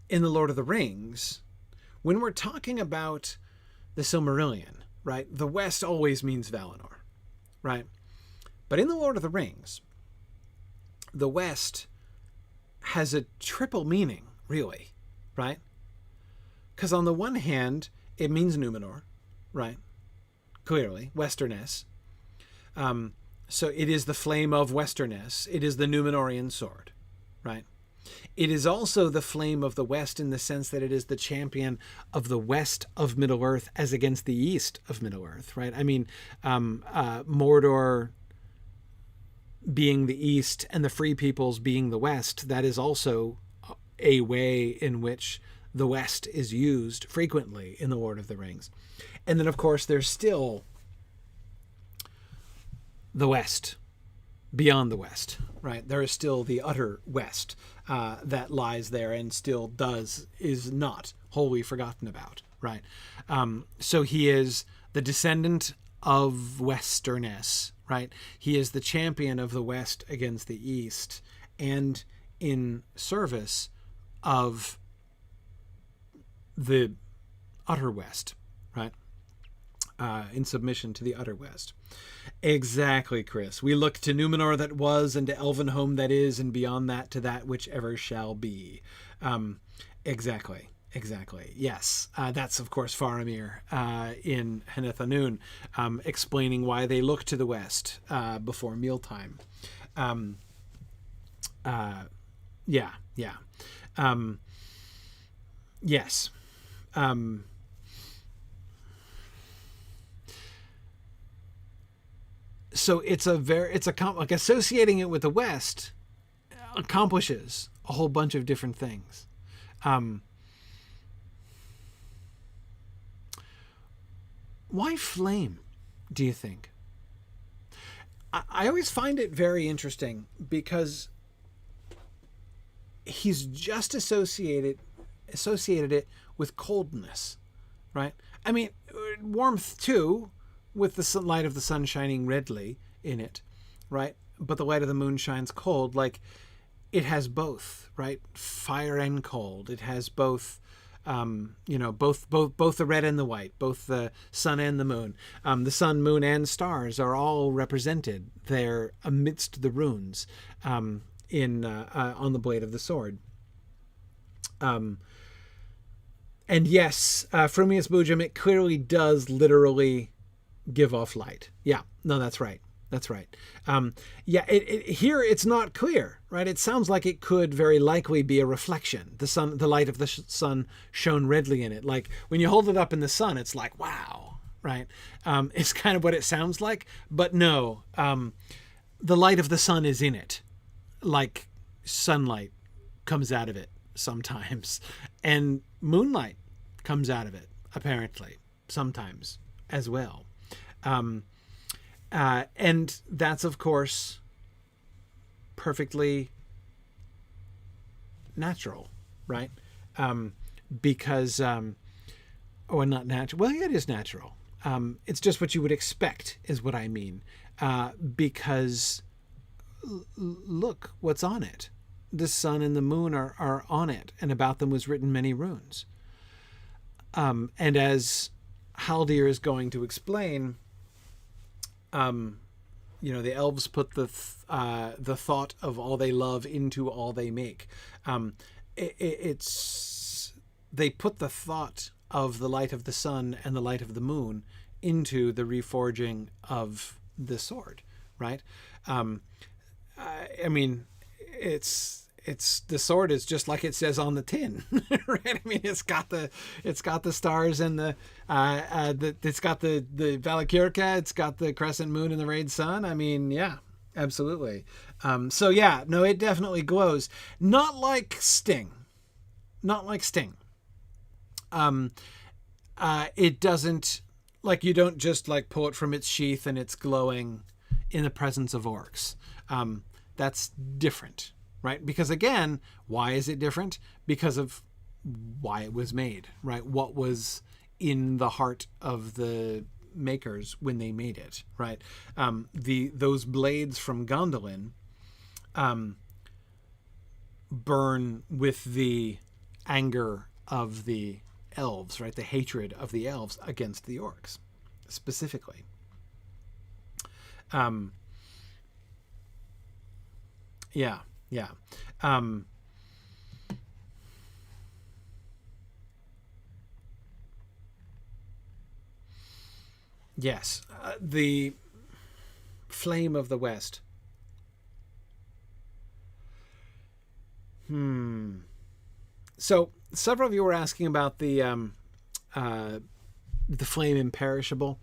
in The Lord of the Rings, when we're talking about the Silmarillion, right, the West always means Valinor, right? But in The Lord of the Rings, the West has a triple meaning, really, right? Because on the one hand, it means Numenor, right? Clearly, Westerness. So it is the flame of Westerness. It is the Numenorian sword, right? It is also the flame of the West in the sense that it is the champion of the West of Middle-earth as against the East of Middle-earth, right? I mean, Mordor being the East and the Free Peoples being the West, that is also a way in which the West is used frequently in The Lord of the Rings. And then, of course, there's still the West, beyond the West, right? There is still the utter West that lies there and still is not wholly forgotten about, right? So he is the descendant of Westerness, right? He is the champion of the West against the East, and in service of the utter West, right? In submission to the utter West. Exactly, Chris. We look to Numenor that was, and to Elvenhome that is, and beyond that to that which ever shall be. Exactly. Yes. That's, of course, Faramir in Henneth Anun, explaining why they look to the West before mealtime. Yes. So like associating it with the West accomplishes a whole bunch of different things. Why flame, do you think? I always find it very interesting because he's just associated it with coldness, right? I mean, warmth too, with the light of the sun shining redly in it, right? But the light of the moon shines cold. Like, it has both, right? Fire and cold. It has both, both the red and the white, both the sun and the moon. The sun, moon, and stars are all represented there amidst the runes on the blade of the sword. And yes, Frumius Bujum, it clearly does literally give off light. Yeah, no, that's right. Here it's not clear, right? It sounds like it could very likely be a reflection. The light of the sun shone redly in it. Like when you hold it up in the sun, it's like, wow, right? It's kind of what it sounds like, but no, the light of the sun is in it. Like sunlight comes out of it sometimes, and moonlight comes out of it, apparently, sometimes as well. And that's, of course, perfectly natural, right? Because, not natural. Well, yeah, it is natural. It's just what you would expect is what I mean. Because look what's on it. The sun and the moon are on it, and about them was written many runes. And as Haldir is going to explain, the elves put the thought of all they love into all they make. They put the thought of the light of the sun and the light of the moon into the reforging of the sword, right? I mean, it's the sword is just like it says on the tin, right? I mean, it's got the stars and it's got the Valakirka, it's got the crescent moon and the rayed sun. I mean, yeah, absolutely. So yeah, no, it definitely glows. Not like Sting. It doesn't, like, you don't just like pull it from its sheath and it's glowing in the presence of orcs. That's different, right? Because again, why is it different? Because of why it was made, right? What was in the heart of the makers when they made it, right? Those blades from Gondolin burn with the anger of the elves, right? The hatred of the elves against the orcs, specifically. Yeah. Yes, the flame of the West. So several of you were asking about the flame imperishable.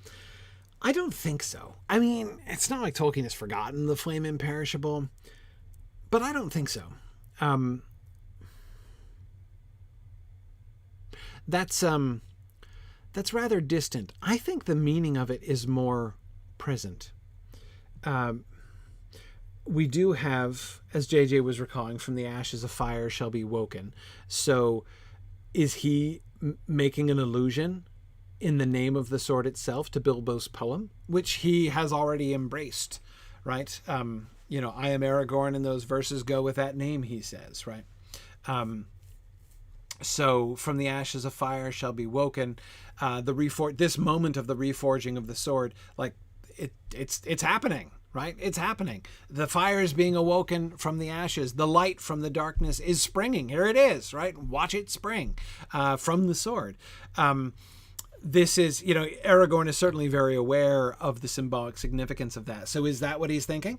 I don't think so. I mean, it's not like Tolkien has forgotten the flame imperishable, but I don't think so. that's rather distant. I think the meaning of it is more present. We do have, as JJ was recalling, from the ashes a fire shall be woken. So is he making an allusion in the name of the sword itself to Bilbo's poem, which he has already embraced, right? I am Aragorn, and those verses go with that name, he says, right? So from the ashes a fire shall be woken. This moment of the reforging of the sword, like it's happening, right? It's happening. The fire is being awoken from the ashes. The light from the darkness is springing. Here it is, right? Watch it spring from the sword. This is, Aragorn is certainly very aware of the symbolic significance of that. So is that what he's thinking?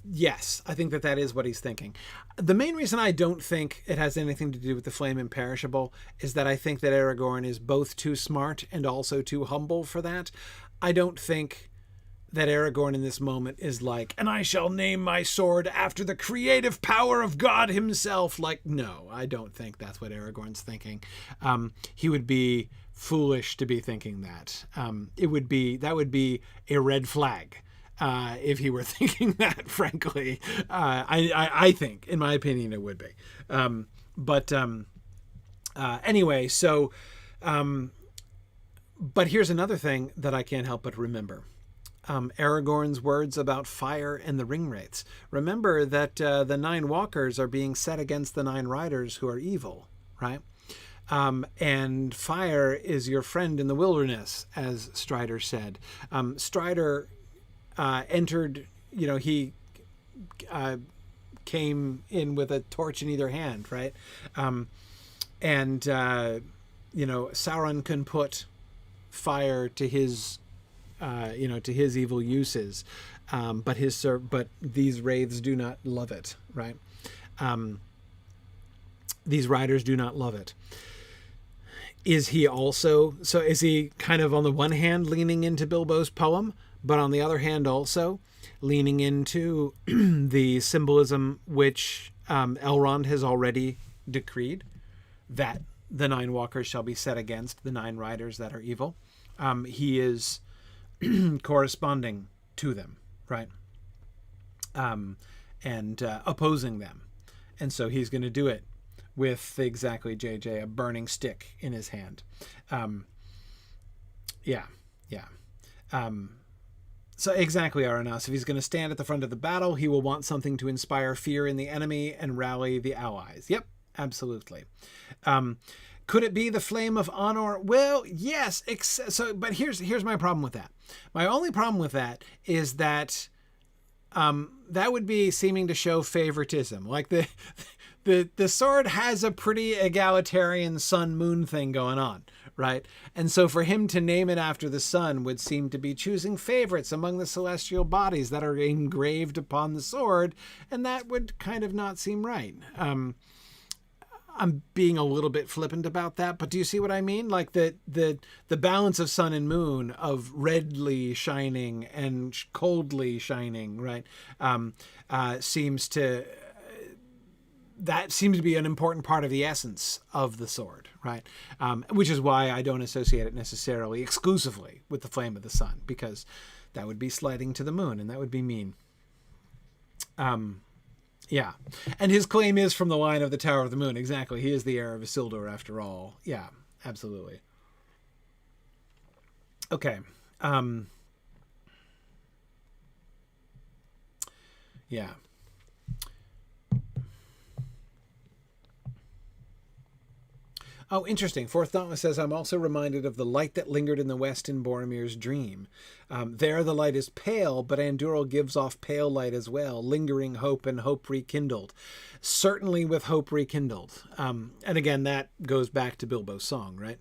Yes, I think that is what he's thinking. The main reason I don't think it has anything to do with the flame imperishable is that I think that Aragorn is both too smart and also too humble for that. I don't think that Aragorn in this moment is like, and I shall name my sword after the creative power of God himself. Like, no, I don't think that's what Aragorn's thinking. He would be foolish to be thinking that. That would be a red flag. If he were thinking that, frankly, I think, in my opinion, it would be. Anyway, so, but here's another thing that I can't help but remember. Aragorn's words about fire and the ring wraiths. Remember that the 9 walkers are being set against the 9 riders who are evil, right? And fire is your friend in the wilderness, as Strider said. Strider entered, he came in with a torch in either hand, right? Sauron can put fire to his evil uses, but these wraiths do not love it, right? These riders do not love it. Is he kind of on the one hand leaning into Bilbo's poem, but on the other hand also leaning into the symbolism which Elrond has already decreed, that the 9 walkers shall be set against the 9 riders that are evil? He is corresponding to them, right? And opposing them. And so he's going to do it with exactly, JJ, a burning stick in his hand. So exactly, Aranas, if he's going to stand at the front of the battle, he will want something to inspire fear in the enemy and rally the allies. Yep, absolutely. Could it be the flame of honor? Well, yes. But here's my problem with that. My only problem with that is that that would be seeming to show favoritism. Like the sword has a pretty egalitarian sun-moon thing going on, right? And so for him to name it after the sun would seem to be choosing favorites among the celestial bodies that are engraved upon the sword, and that would kind of not seem right. I'm being a little bit flippant about that, but do you see what I mean? Like the balance of sun and moon, of redly shining and coldly shining, right? Seems to be an important part of the essence of the sword, right? Which is why I don't associate it necessarily exclusively with the flame of the sun, because that would be sliding to the moon, and that would be mean. Yeah. And his claim is from the line of the Tower of the Moon. Exactly. He is the heir of Isildur after all. Yeah, absolutely. Okay. Yeah. Oh, interesting. Fourth Dauntless says, I'm also reminded of the light that lingered in the west in Boromir's dream. There the light is pale, but Anduril gives off pale light as well, lingering hope and hope rekindled. Certainly with hope rekindled. And again, that goes back to Bilbo's song, right?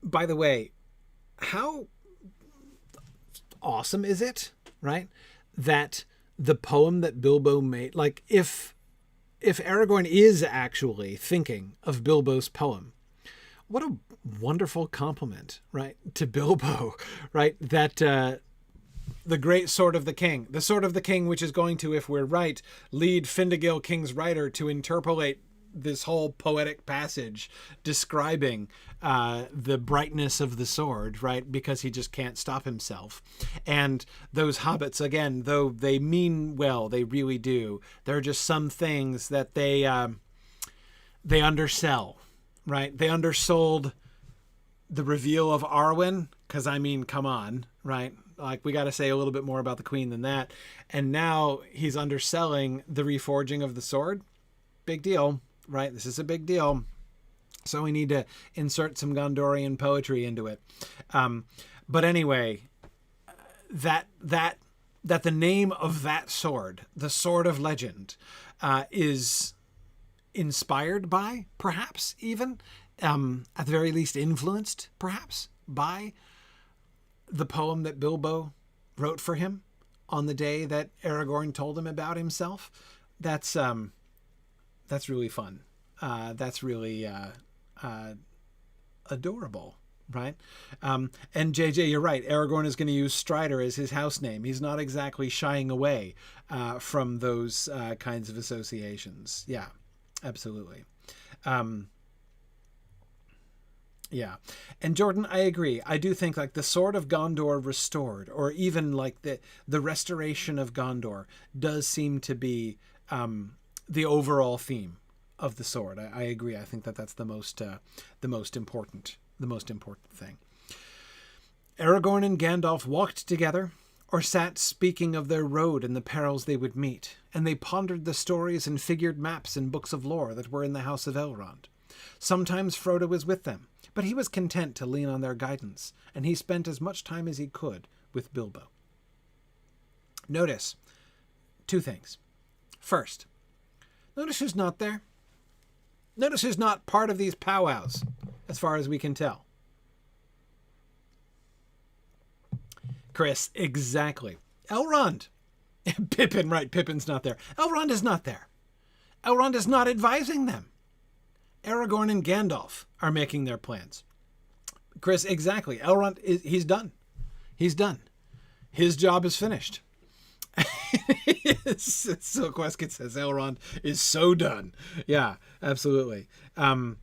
By the way, how awesome is it, right? That the poem that Bilbo made, like if Aragorn is actually thinking of Bilbo's poem, what a wonderful compliment, right, to Bilbo, right? That the great sword of the king. The sword of the king, which is going to, if we're right, lead Findegil, King's Rider, to interpolate this whole poetic passage describing the brightness of the sword, right? Because he just can't stop himself. And those hobbits, again, though they mean well, they really do. There are just some things that they undersell, right? They undersold the reveal of Arwen, because I mean, come on, right? Like, we got to say a little bit more about the queen than that. And now he's underselling the reforging of the sword. Big deal, right? This is a big deal. So we need to insert some Gondorian poetry into it. But anyway, that the name of that sword, the Sword of Legend, is inspired by, perhaps even, at the very least influenced, perhaps, by the poem that Bilbo wrote for him on the day that Aragorn told him about himself. That's really fun. That's really adorable, right? And JJ, you're right. Aragorn is going to use Strider as his house name. He's not exactly shying away from those kinds of associations. Yeah, absolutely. Yeah. And Jordan, I agree. I do think like the Sword of Gondor restored, or even like the restoration of Gondor, does seem to be the overall theme of the sword. I agree. I think that that's the most important thing. Aragorn and Gandalf walked together, or sat speaking of their road and the perils they would meet, and they pondered the stories and figured maps and books of lore that were in the house of Elrond. Sometimes Frodo was with them, but he was content to lean on their guidance, and he spent as much time as he could with Bilbo. Notice two things. First, notice who's not there. Notice who's not part of these powwows, as far as we can tell. Chris, exactly. Elrond. Pippin, right, Pippin's not there. Elrond is not there. Elrond is not advising them. Aragorn and Gandalf are making their plans. Chris, exactly. Elrond, he's done. He's done. His job is finished. Silquesket says Elrond is so done. Yeah, absolutely. Yeah.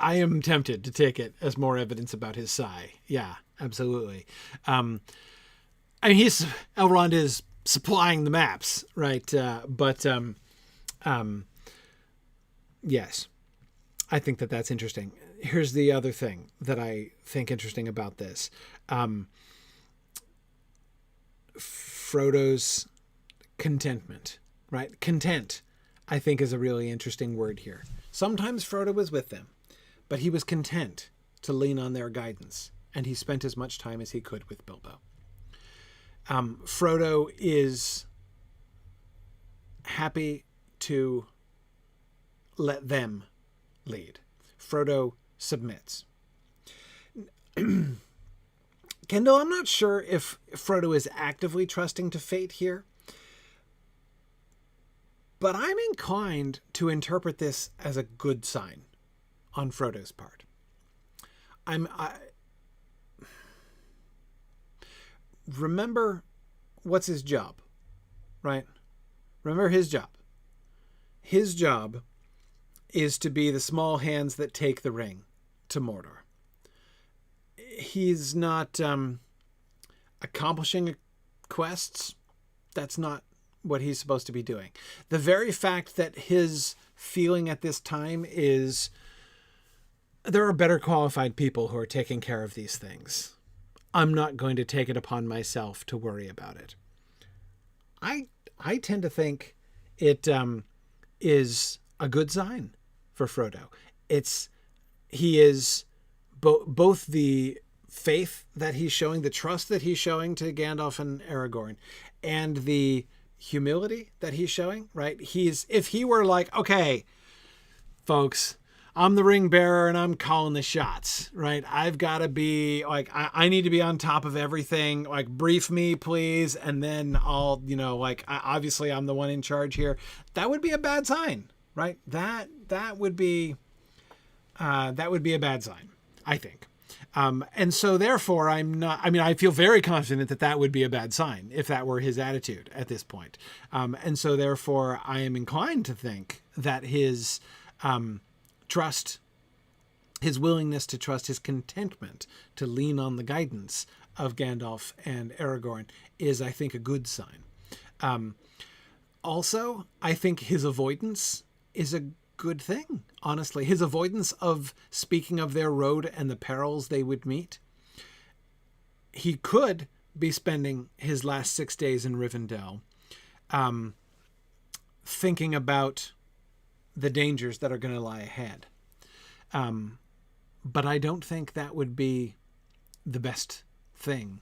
I am tempted to take it as more evidence about his sigh. Yeah, absolutely. I mean, Elrond is supplying the maps, right? But yes, I think that that's interesting. Here's the other thing that I think interesting about this. Frodo's contentment, right? Content, I think, is a really interesting word here. Sometimes Frodo was with them, but he was content to lean on their guidance, and he spent as much time as he could with Bilbo. Frodo is happy to let them lead. Frodo submits. Kendall, I'm not sure if Frodo is actively trusting to fate here, but I'm inclined to interpret this as a good sign on Frodo's part. Remember, what's his job, right? Remember his job. His job is to be the small hands that take the ring to Mordor. He's not accomplishing quests. That's not what he's supposed to be doing. The very fact that his feeling at this time is there are better qualified people who are taking care of these things. I'm not going to take it upon myself to worry about it. I tend to think it is a good sign for Frodo. He is both the faith that he's showing, the trust that he's showing to Gandalf and Aragorn, and the humility that he's showing, right? If he were like, okay, folks, I'm the ring bearer and I'm calling the shots, right? I've got to be like, I need to be on top of everything. Like, brief me, please. And then I'll, obviously I'm the one in charge here. That would be a bad sign, right? That would be a bad sign, I think. And so therefore I feel very confident that that would be a bad sign if that were his attitude at this point. And so therefore I am inclined to think that his trust, his willingness to trust, his contentment to lean on the guidance of Gandalf and Aragorn is, I think, a good sign. Also, I think his avoidance is a good thing, honestly. His avoidance of speaking of their road and the perils they would meet. He could be spending his last 6 days in Rivendell thinking about the dangers that are going to lie ahead. But I don't think that would be the best thing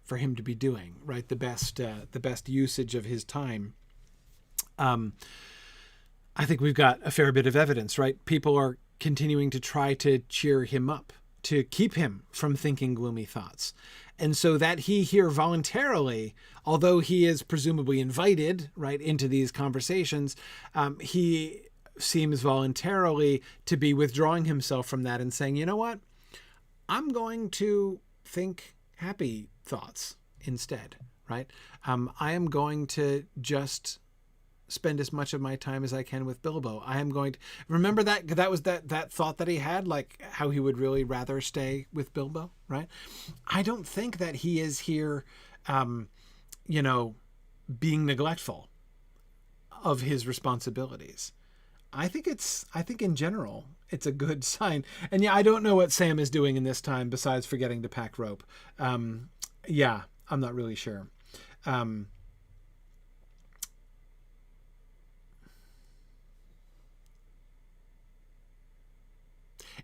for him to be doing, right? The best usage of his time. I think we've got a fair bit of evidence, right? People are continuing to try to cheer him up, to keep him from thinking gloomy thoughts. And so that he here voluntarily, although he is presumably invited, right, into these conversations, he seems voluntarily to be withdrawing himself from that and saying, you know what, I'm going to think happy thoughts instead, right? I am going to just spend as much of my time as I can with Bilbo. I am going to remember that was that thought that he had, like how he would really rather stay with Bilbo, right? I don't think that he is here, being neglectful of his responsibilities. I think in general, it's a good sign. And yeah, I don't know what Sam is doing in this time besides forgetting to pack rope. I'm not really sure.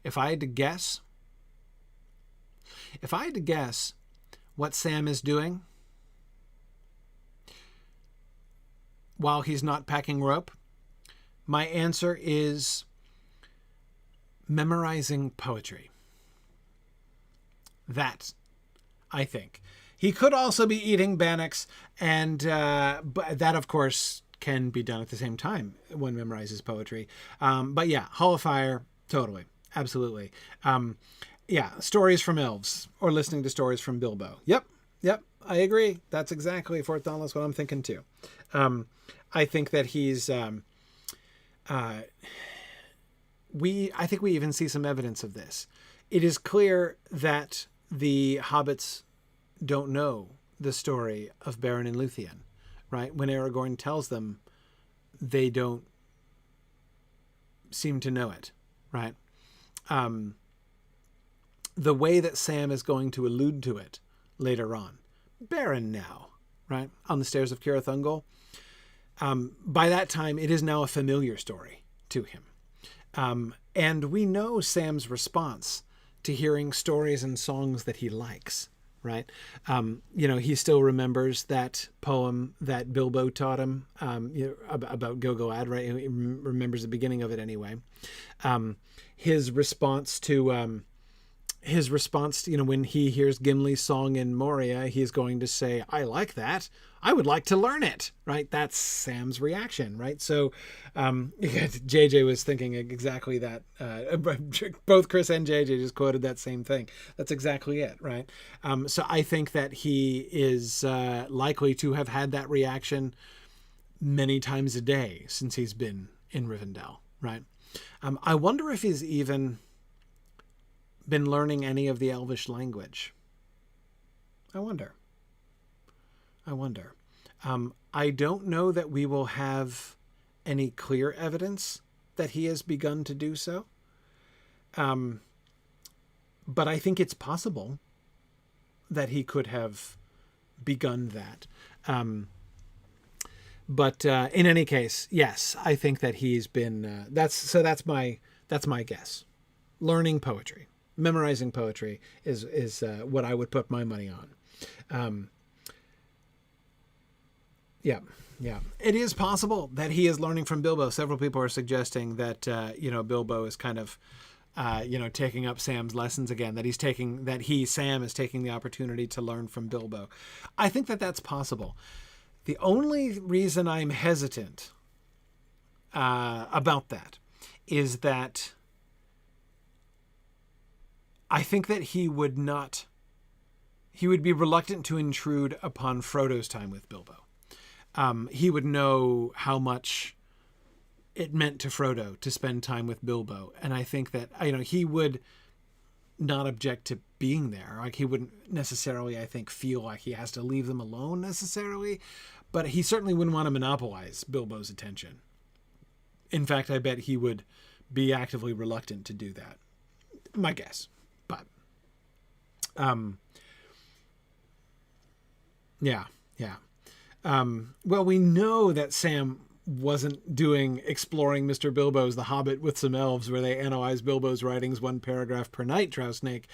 If I had to guess what Sam is doing while he's not packing rope, my answer is memorizing poetry. That, I think. He could also be eating bannocks, and but that, of course, can be done at the same time when memorizes poetry. But yeah, Hall of Fire, totally. Absolutely. Stories from elves or listening to stories from Bilbo. Yep. I agree. That's exactly, Fort Dauntless, what I'm thinking too. I think that he's, I think we even see some evidence of this. It is clear that the hobbits don't know the story of Beren and Luthien, right? When Aragorn tells them, they don't seem to know it, right? The way that Sam is going to allude to it later on. Beren now, right? On the stairs of Cirith Ungol. By that time, it is now a familiar story to him. And we know Sam's response to hearing stories and songs that he likes, right? He still remembers that poem that Bilbo taught him about Gil-galad, right? He remembers the beginning of it anyway. His response to, when he hears Gimli's song in Moria, he's going to say, I like that. I would like to learn it, right? That's Sam's reaction, right? So JJ was thinking exactly that. Both Chris and JJ just quoted that same thing. That's exactly it, right? So I think that he is likely to have had that reaction many times a day since he's been in Rivendell, right? I wonder if he's even been learning any of the Elvish language. I wonder. I don't know that we will have any clear evidence that he has begun to do so. But I think it's possible that he could have begun that. But in any case, yes, I think that he's been. That's my guess. Learning poetry, memorizing poetry is what I would put my money on. Yeah. It is possible that he is learning from Bilbo. Several people are suggesting that Bilbo is kind of taking up Sam's lessons again. That Sam is taking the opportunity to learn from Bilbo. I think that that's possible. The only reason I'm hesitant about that is that I think that he would not. He would be reluctant to intrude upon Frodo's time with Bilbo. He would know how much it meant to Frodo to spend time with Bilbo, and I think that he would not object to being there. Like, he wouldn't necessarily, I think, feel like he has to leave them alone necessarily, but he certainly wouldn't want to monopolize Bilbo's attention. In fact, I bet he would be actively reluctant to do that. My guess. But yeah. Well, we know that Sam wasn't doing Exploring Mr. Bilbo's The Hobbit with some elves, where they analyze Bilbo's writings 1 paragraph per night, Drow Snake,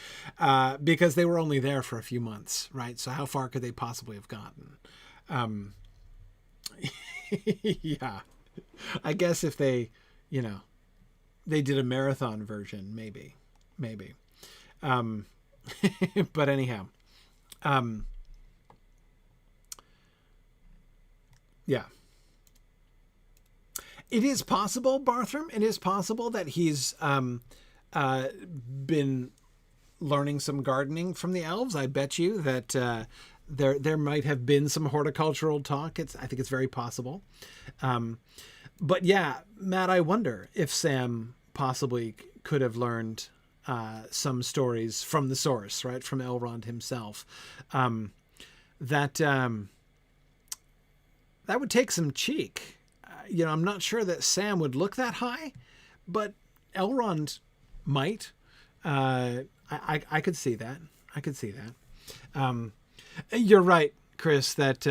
because they were only there for a few months, right? So how far could they possibly have gotten? Yeah. I guess if they, they did a marathon version, maybe. But anyhow, yeah. It is possible, Barthram, it is possible that he's been learning some gardening from the elves. I bet you that there might have been some horticultural talk. I think it's very possible. But yeah, Matt, I wonder if Sam possibly could have learned some stories from the source, right, from Elrond himself. That would take some cheek. I'm not sure that Sam would look that high, but Elrond might. I could see that. You're right, Chris, that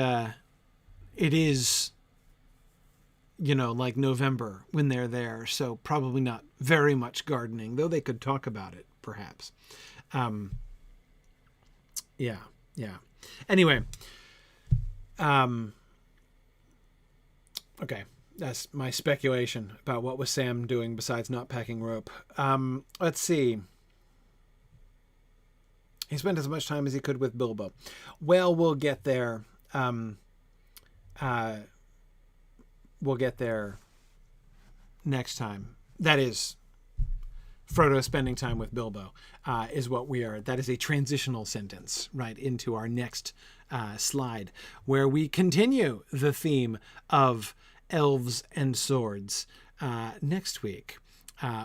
it is, like November when they're there, so probably not very much gardening, though they could talk about it, perhaps. Yeah. Anyway, okay. That's my speculation about what was Sam doing besides not packing rope. Let's see. He spent as much time as he could with Bilbo. Well, we'll get there. We'll get there next time. That is, Frodo spending time with Bilbo is what we are. That is a transitional sentence, right, into our next slide, where we continue the theme of elves and swords next week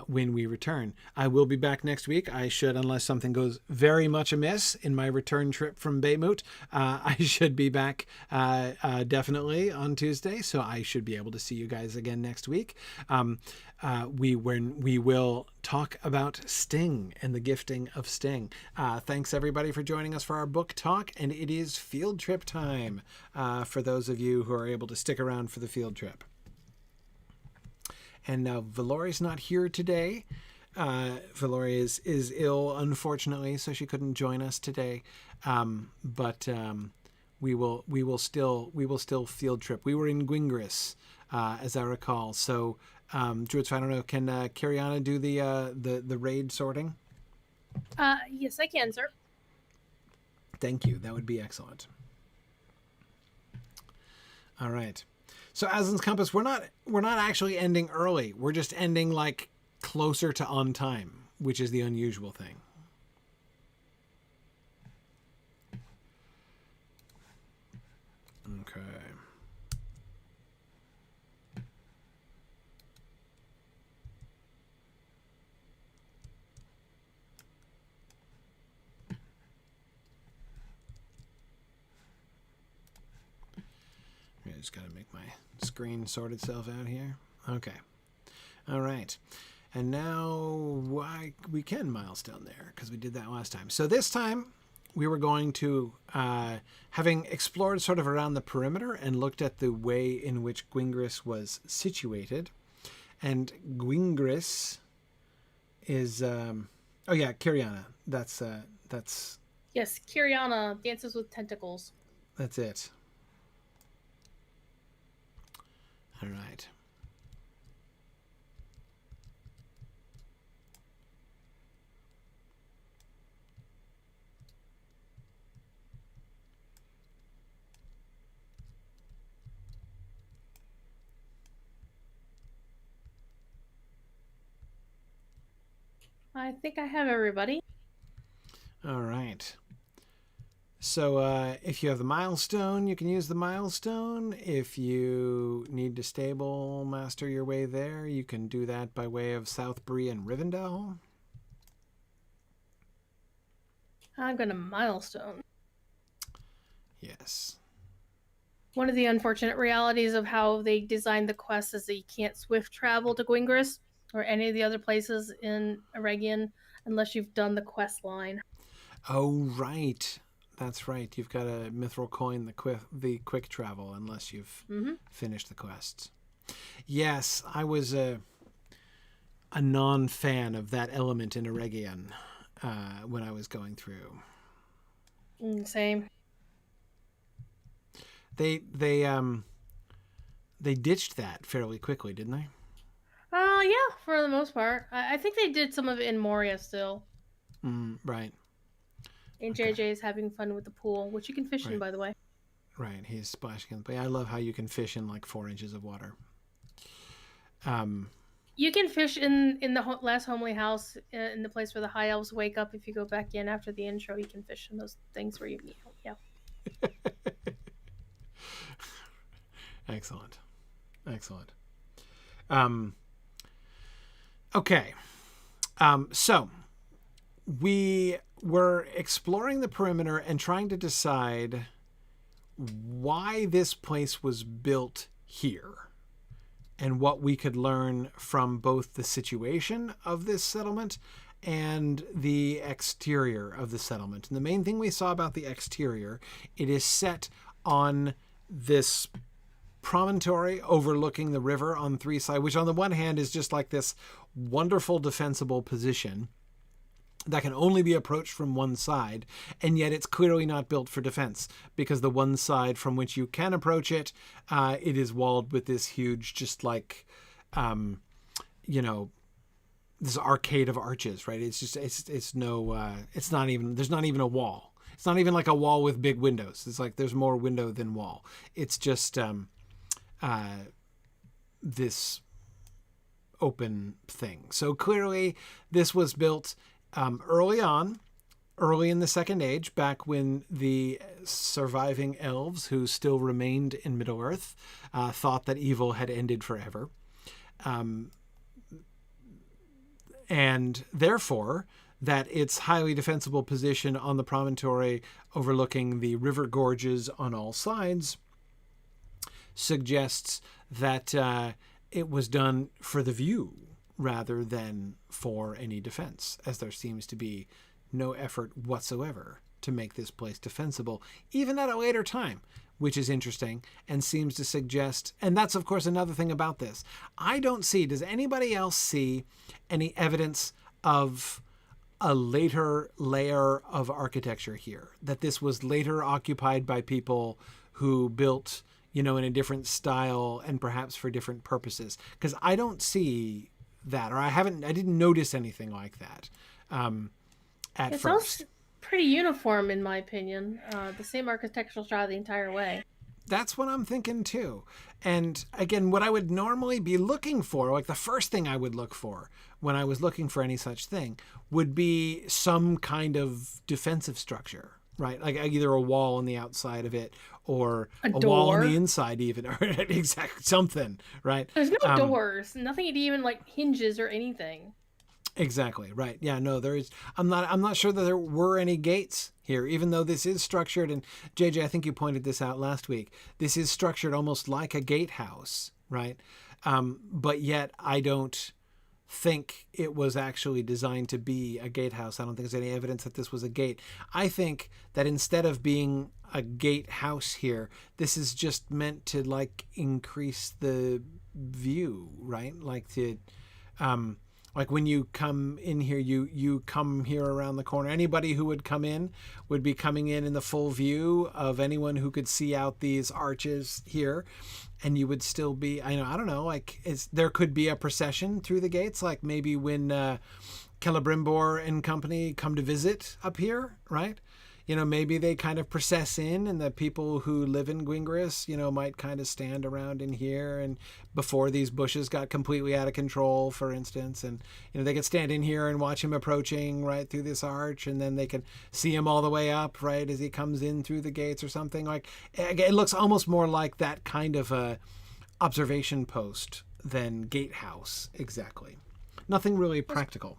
when we return. I will be back next week. I should, unless something goes very much amiss in my return trip from Baymouth, I should be back definitely on Tuesday, so I should be able to see you guys again next week. We will talk about Sting and the gifting of Sting. Thanks everybody for joining us for our book talk, and it is field trip time for those of you who are able to stick around for the field trip. And now Valori's not here today. Valori is ill, unfortunately, so she couldn't join us today. But we will still field trip. We were in Gwingris, as I recall. So, Druids, I don't know. Can Kiriana do the raid sorting? Yes, I can, sir. Thank you. That would be excellent. All right. So Aslan's Compass, we're not actually ending early. We're just ending like closer to on time, which is the unusual thing. Okay. I just gotta make my screen sort itself out here. Okay. All right. And now we can milestone there because we did that last time. So this time we were going to, having explored sort of around the perimeter and looked at the way in which Gwingris was situated. And Gwingris is, oh yeah, Kiriana. That's. Yes, Kiriana dances with tentacles. That's it. All right. I think I have everybody. All right. So if you have the milestone, you can use the milestone. If you need to stable master your way there, you can do that by way of South Bree and Rivendell. I'm going to milestone. Yes. One of the unfortunate realities of how they designed the quest is that you can't swift travel to Gwingris or any of the other places in Eregion unless you've done the quest line. Oh, right. That's right. You've got a mithril coin, the quick travel, unless you've finished the quests. Yes, I was a non-fan of that element in Eregion when I was going through. Same. They ditched that fairly quickly, didn't they? Yeah, for the most part. I think they did some of it in Moria still. Right. And JJ's having fun with the pool, which you can fish in, by the way. Right, he's splashing in the pool. I love how you can fish in like 4 inches of water. You can fish in the last homely house, in the place where the high elves wake up. If you go back in after the intro, you can fish in those things where yeah. Excellent. Okay. So we were exploring the perimeter and trying to decide why this place was built here and what we could learn from both the situation of this settlement and the exterior of the settlement. And the main thing we saw about the exterior, it is set on this promontory overlooking the river on 3 sides, which on the one hand is just like this wonderful defensible position that can only be approached from one side, and yet it's clearly not built for defense, because the one side from which you can approach it, it is walled with this huge, just like, this arcade of arches, right? It's just, it's not even, there's not even a wall. It's not even like a wall with big windows. It's like there's more window than wall. It's just this open thing. So clearly this was built early in the Second Age, back when the surviving elves who still remained in Middle-earth thought that evil had ended forever. And therefore, that its highly defensible position on the promontory overlooking the river gorges on all sides suggests that it was done for the view rather than for any defense, as there seems to be no effort whatsoever to make this place defensible, even at a later time, which is interesting and seems to suggest, and that's of course another thing about this. I don't see, does anybody else see any evidence of a later layer of architecture here? That this was later occupied by people who built, in a different style and perhaps for different purposes? Because I don't see that, or I didn't notice anything like that at it first. Sounds pretty uniform in my opinion. The same architectural style the entire way. That's what I'm thinking too. And again, what I would normally be looking for, like the first thing I would look for when I was looking for any such thing, would be some kind of defensive structure, right? Like either a wall on the outside of it or a wall on the inside even, or exactly something, right? There's no doors, nothing even like hinges or anything. Exactly, right. Yeah, no, there is. I'm not sure that there were any gates here, even though this is structured. And JJ, I think you pointed this out last week. This is structured almost like a gatehouse, right? But yet I don't think it was actually designed to be a gatehouse. I don't think there's any evidence that this was a gate. I think that instead of being a gatehouse here, this is just meant to like increase the view, right? Like to, like when you come in here, you come here around the corner. Anybody who would come in would be coming in the full view of anyone who could see out these arches here. And you would still be, I don't know, like there could be a procession through the gates, like maybe when Celebrimbor and company come to visit up here, right? maybe they kind of process in, and the people who live in Gwingris, might kind of stand around in here, and before these bushes got completely out of control, for instance, and they could stand in here and watch him approaching right through this arch, and then they can see him all the way up right as he comes in through the gates or something. Like, it looks almost more like that kind of a observation post than gatehouse. Exactly. Nothing really practical.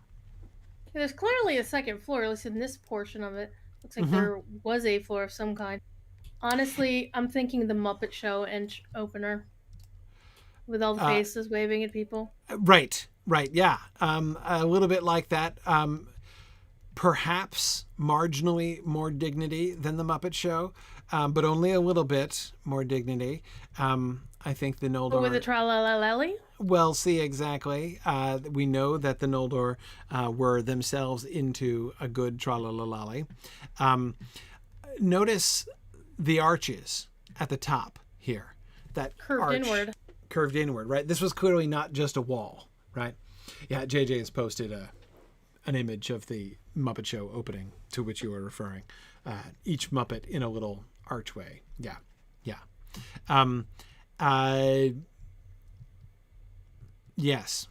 There's clearly a second floor, at least in this portion of it. Looks like there was a floor of some kind. Honestly, I'm thinking the Muppet Show opener with all the faces waving at people. Right, yeah. A little bit like that. Perhaps marginally more dignity than the Muppet Show, but only a little bit more dignity. I think the Noldor... But with the tra-la-la-lally? Well, see, exactly. We know that the Noldor were themselves into a good tra-la-la-lally. Notice the arches at the top here. That curved inward. Curved inward, right? This was clearly not just a wall, right? Yeah, JJ has posted an image of the Muppet Show opening to which you are referring. Each Muppet in a little archway. Yeah. Yes.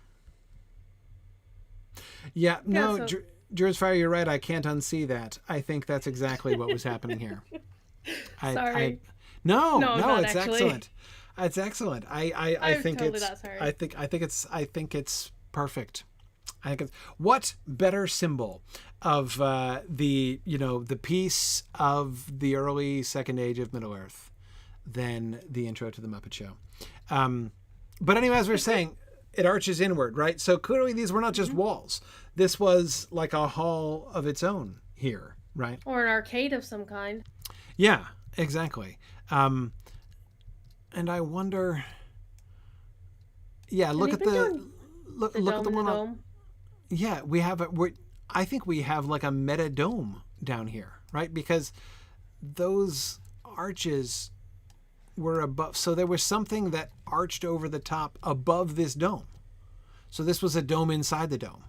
Yeah, no, Druid's Fire, you're right. I can't unsee that. I think that's exactly what was happening here. Sorry. No, it's actually. Excellent. It's excellent. I think totally it's not sorry. I think it's perfect. I think it's, what better symbol of the piece of the early Second Age of Middle Earth than the intro to the Muppet Show. But anyway, as we were saying, it arches inward, right? So clearly these were not just walls. This was like a hall of its own here, right? Or an arcade of some kind. Yeah, exactly. And I wonder. Yeah, look at the one. Dome. Yeah, we have I think we have like a meta dome down here, right? Because those arches were above, so there was something that arched over the top above this dome. So this was a dome inside the dome.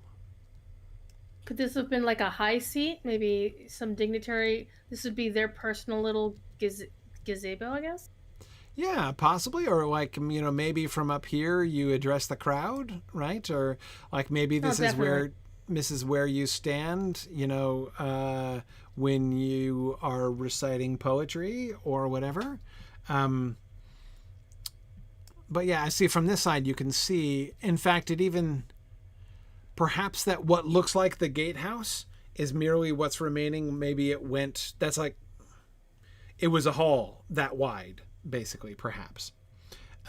Could this have been like a high seat? Maybe some dignitary. This would be their personal little gazebo, I guess. Yeah, possibly. Or like, maybe from up here you address the crowd, right? Or like maybe this is where you stand, when you are reciting poetry or whatever. But yeah, I see from this side you can see, in fact, it even perhaps that what looks like the gatehouse is merely what's remaining. Maybe it was a hall that wide, basically, perhaps.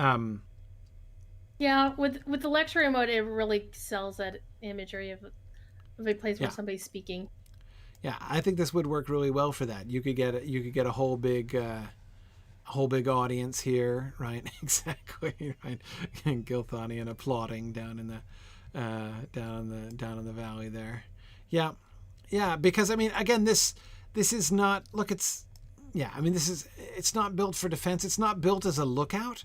Yeah, with the lecture mode, it really sells that imagery of a place where somebody's speaking. Yeah, I think this would work really well for that. You could get a whole big audience here, right? Exactly, right. And Gilthonian applauding down in the valley there. Yeah, because again, this is not. Look, it's not built for defense. It's not built as a lookout.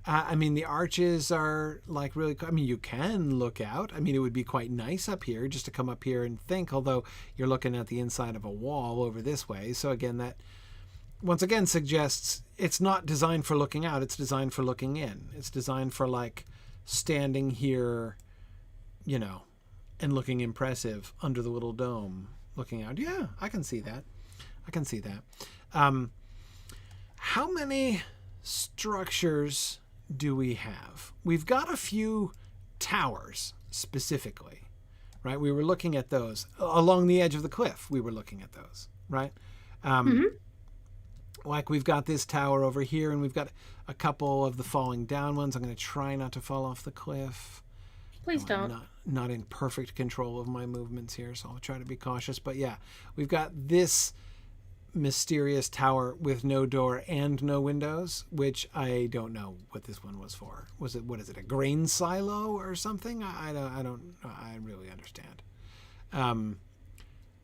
The arches are like really. You can look out. It would be quite nice up here just to come up here and think. Although you're looking at the inside of a wall over this way, so again that. Once again suggests it's not designed for looking out, it's designed for looking in. It's designed for like standing here, and looking impressive under the little dome, looking out. Yeah, I can see that. How many structures do we have? We've got a few towers specifically, right? We were looking at those along the edge of the cliff. We were looking at those, right? Like we've got this tower over here, and we've got a couple of the falling down ones. I'm going to try not to fall off the cliff. Please don't. I'm not in perfect control of my movements here, so I'll try to be cautious. But yeah, we've got this mysterious tower with no door and no windows, which I don't know what this one was for. What is it, a grain silo or something? I don't really understand.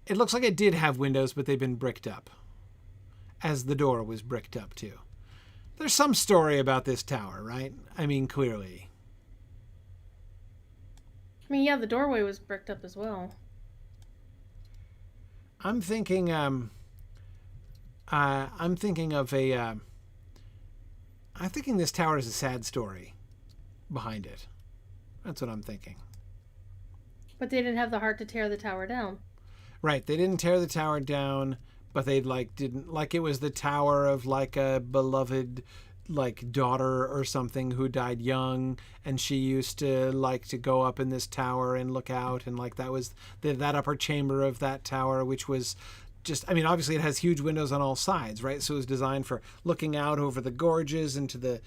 It looks like it did have windows, but they've been bricked up. As the door was bricked up too. There's some story about this tower, right? Clearly. Yeah, the doorway was bricked up as well. I'm thinking, I'm thinking of a. I'm thinking this tower is a sad story behind it. That's what I'm thinking. But they didn't have the heart to tear the tower down. Right. They didn't tear the tower down, but they didn't like it was the tower of like a beloved daughter or something who died young, and she used to like to go up in this tower and look out, and like that was that upper chamber of that tower, which was just, I mean, obviously it has huge windows on all sides, right? So it was designed for looking out over the gorges and to the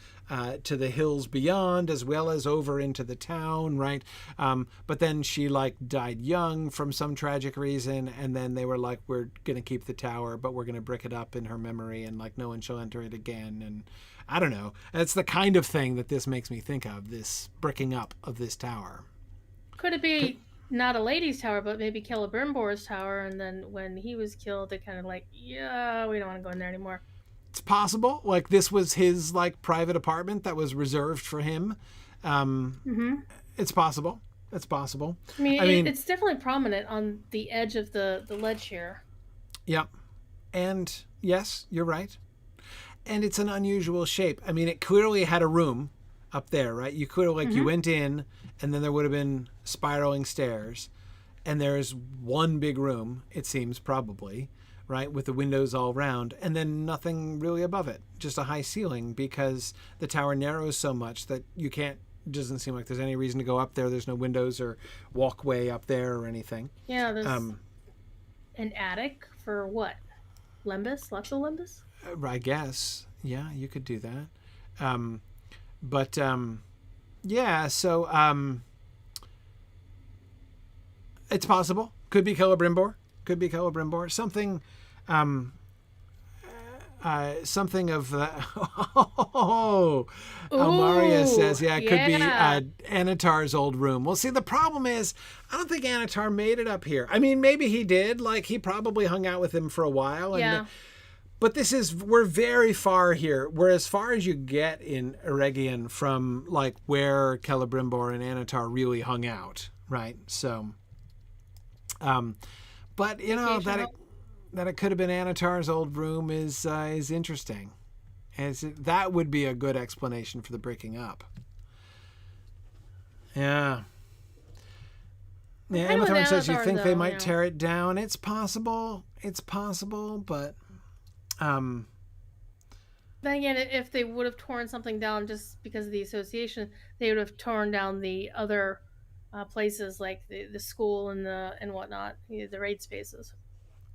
hills beyond, as well as over into the town, right? But then she died young from some tragic reason, and then they were like, we're gonna keep the tower, but we're gonna brick it up in her memory, and no one shall enter it again. And I don't know. It's the kind of thing that this makes me think of, this bricking up of this tower. Could it be not a lady's tower, but maybe Celebrimbor's tower, and then when he was killed, they kind of yeah, we don't want to go in there anymore. It's possible. This was his private apartment that was reserved for him. It's possible. It's possible. I mean, it's definitely prominent on the edge of the ledge here. Yeah. And yes, you're right. And it's an unusual shape. I mean, it clearly had a room up there, right? You could have you went in, and then there would have been spiraling stairs, and there's one big room, it seems, probably, right, with the windows all round, and then nothing really above it, just a high ceiling, because the tower narrows so much that you can't, doesn't seem like there's any reason to go up there. There's no windows or walkway up there or anything. Yeah, there's an attic for what? Lembas? Lots of Lembas? I guess. Yeah, you could do that. Yeah, so it's possible. Could be Celebrimbor. Could be Celebrimbor. Something something of Almaria says, yeah, it could be Anatar's old room. Well, see, the problem is, I don't think Anatar made it up here. I mean, maybe he did. He probably hung out with him for a while. And but we're very far here. We're as far as you get in Eregion from where Celebrimbor and Anatar really hung out, right? So, but that it could have been Anatar's old room is interesting. That would be a good explanation for the breaking up. Yeah. Yeah, Amathorn says you think they might tear it down. It's possible. It's possible, but then again, if they would have torn something down just because of the association, they would have torn down the other places like the school and whatnot, the raid spaces.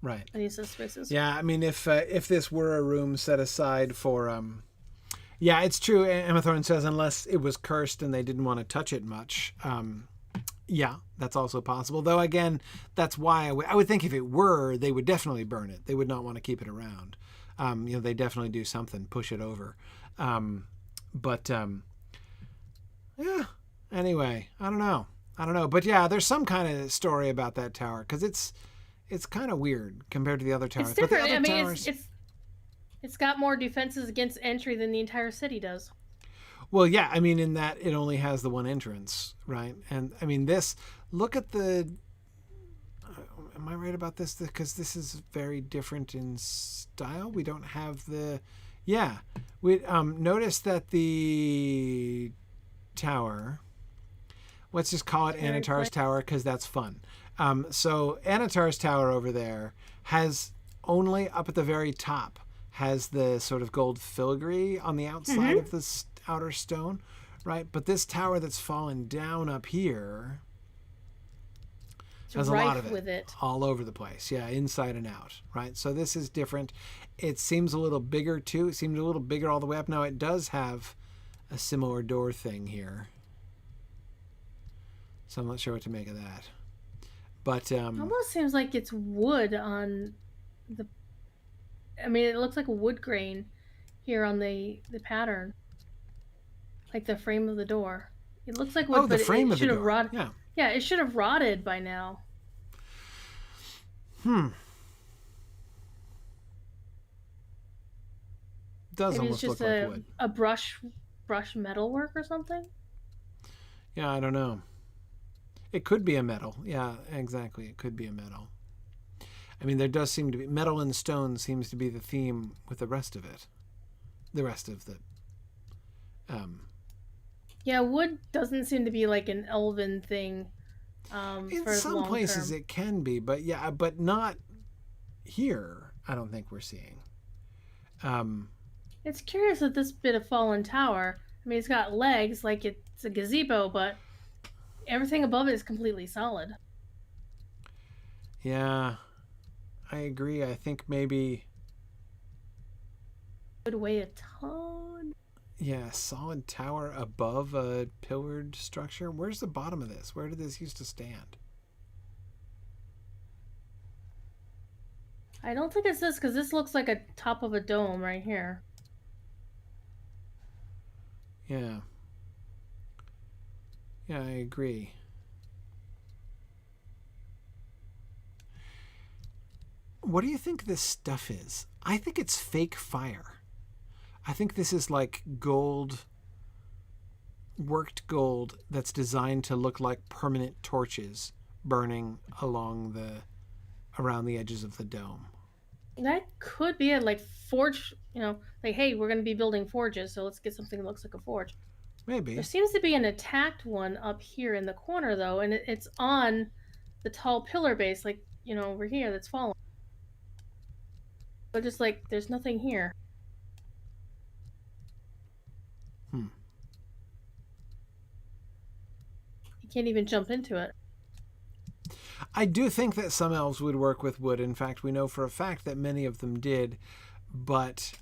Right. And use those spaces. Yeah, I mean, if this were a room set aside for, yeah, it's true. Amathorn says unless it was cursed and they didn't want to touch it much. Yeah, that's also possible. Though again, that's why I would think if it were, they would definitely burn it. They would not want to keep it around. They definitely do something, push it over. Yeah. Anyway, I don't know. But yeah, there's some kind of story about that tower because it's kind of weird compared to the other towers. It's different. But the other towers... it's got more defenses against entry than the entire city does. Well, yeah, I mean, in that it only has the one entrance, right? And I mean, look at the. Am I right about this? Because this is very different in style. We don't have the. Yeah, we notice that the tower. Let's just call it Anatar's Tower because that's fun. So Anatar's Tower over there has only up at the very top has the sort of gold filigree on the outside of the outer stone, right? But this tower that's fallen down up here has a lot of it all over the place. Yeah, inside and out, right? So this is different. It seems a little bigger too. It seems a little bigger all the way up. Now it does have a similar door thing here. So I'm not sure what to make of that. But it almost seems like it's wood on the. I mean, it looks like a wood grain here on the pattern, like the frame of the door. It looks like wood, but the frame of the door. Rotted. Yeah, it should have rotted by now. Does Maybe almost it's just look like wood. A brush metalwork or something. Yeah, I don't know. It could be a metal. Yeah, exactly. It could be a metal. I mean, there does seem to be metal and stone seems to be the theme with the rest of it. The rest of the. Yeah, wood doesn't seem to be like an elven thing. In For some long places term. it can be, but yeah, but not here. I don't think we're seeing. It's curious that this bit of fallen tower. I mean, it's got legs like it's a gazebo, but everything above it is completely solid. Yeah, I agree. I think maybe. Would weigh a ton. Yeah, solid tower above a pillared structure. Where's the bottom of this? Where did this used to stand? I don't think it's this because this looks like a top of a dome right here. Yeah. Yeah, I agree. What do you think this stuff is? I think it's fake fire. I think this is like gold, worked gold that's designed to look like permanent torches burning around the edges of the dome. That could be it. Like forge, like hey, we're going to be building forges, so let's get something that looks like a forge. There Maybe. seems to be an attacked one up here in the corner though, and it's on the tall pillar base, like over here that's fallen. But just like there's nothing here. Hmm. You can't even jump into it. I do think that some elves would work with wood. In fact, we know for a fact that many of them did. But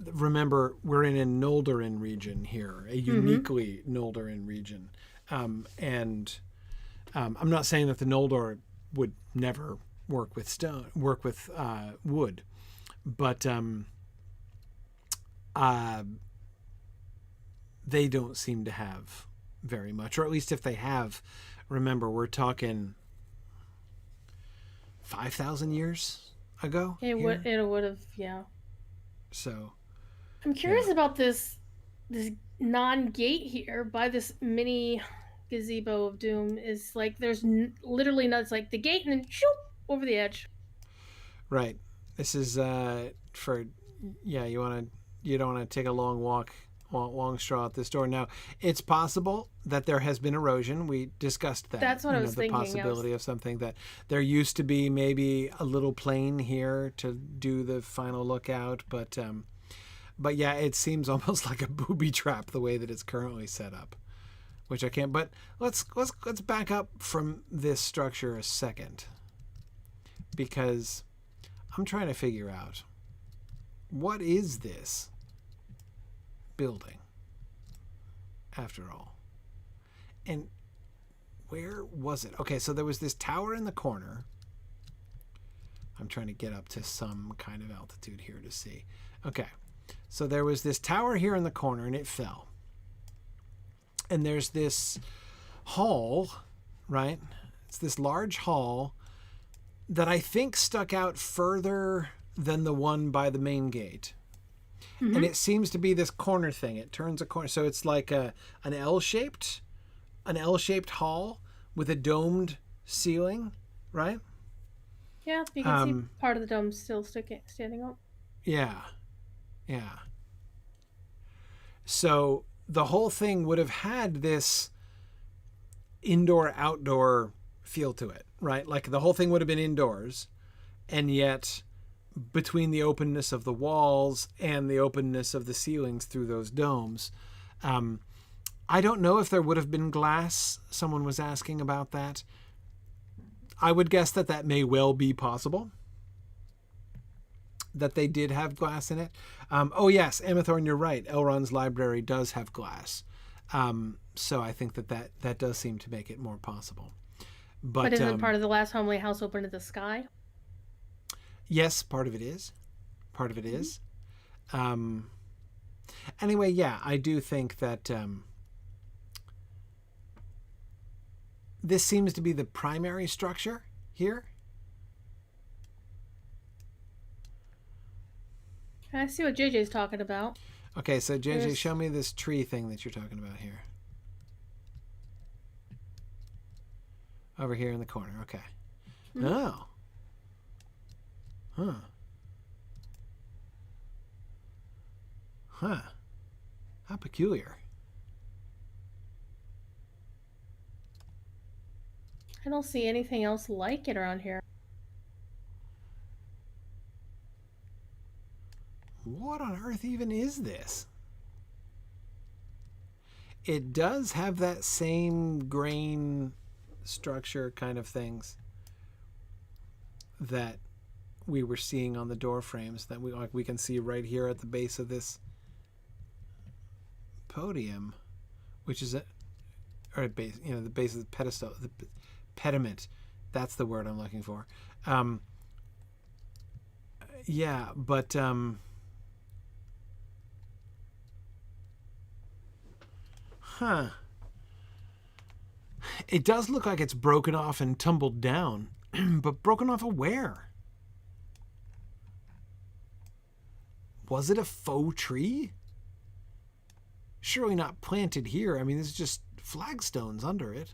remember, we're in a Noldorin region here, a uniquely Noldorin region. And I'm not saying that the Noldor would never work with wood, but they don't seem to have very much, or at least if they have, remember we're talking 5,000 years ago. It would have, yeah. So I'm curious about this non-gate here by this mini gazebo of doom. Is like there's literally not. It's like the gate and then shoop over the edge. right, this is for you don't want to take a long walk, long straw at this door. Now, it's possible that there has been erosion. We discussed that. That's what I was the thinking. possibility of something that there used to be maybe a little plane here to do the final lookout, but yeah, it seems almost like a booby trap the way that it's currently set up, which I can't. But let's back up from this structure a second, because I'm trying to figure out what is this building after all, and where was it? Okay, so there was this tower in the corner. I'm trying to get up to some kind of altitude here to see. Okay, so there was this tower here in the corner and it fell, and there's this hall, right? It's this large hall that I think stuck out further than the one by the main gate. And it seems to be this corner thing. It turns a corner. So it's like an L-shaped hall with a domed ceiling, right? Yeah, you can see part of the dome still standing up. Yeah. Yeah. So the whole thing would have had this indoor-outdoor feel to it, right? Like the whole thing would have been indoors, and yet between the openness of the walls and the openness of the ceilings through those domes, I don't know if there would have been glass. Someone was asking about that. I would guess that may well be possible, that they did have glass in it. Oh yes, Amathorn, you're right. Elrond's library does have glass. So I think that does seem to make it more possible. But isn't part of the last homely house open to the sky? Yes, part of it is. Anyway, yeah, I do think that this seems to be the primary structure here. I see what JJ's talking about. Okay, so JJ, show me this tree thing that you're talking about here. Over here in the corner, okay. Oh. Huh. Huh. How peculiar. I don't see anything else like it around here. What on earth even is this? It does have that same grain structure kind of things that we were seeing on the door frames that we can see right here at the base of this podium, which is the base of the pedestal, the pediment. That's the word I'm looking for. Yeah, but huh. It does look like it's broken off and tumbled down, but broken off of where? Was it a faux tree? Surely not planted here. I mean, there's just flagstones under it.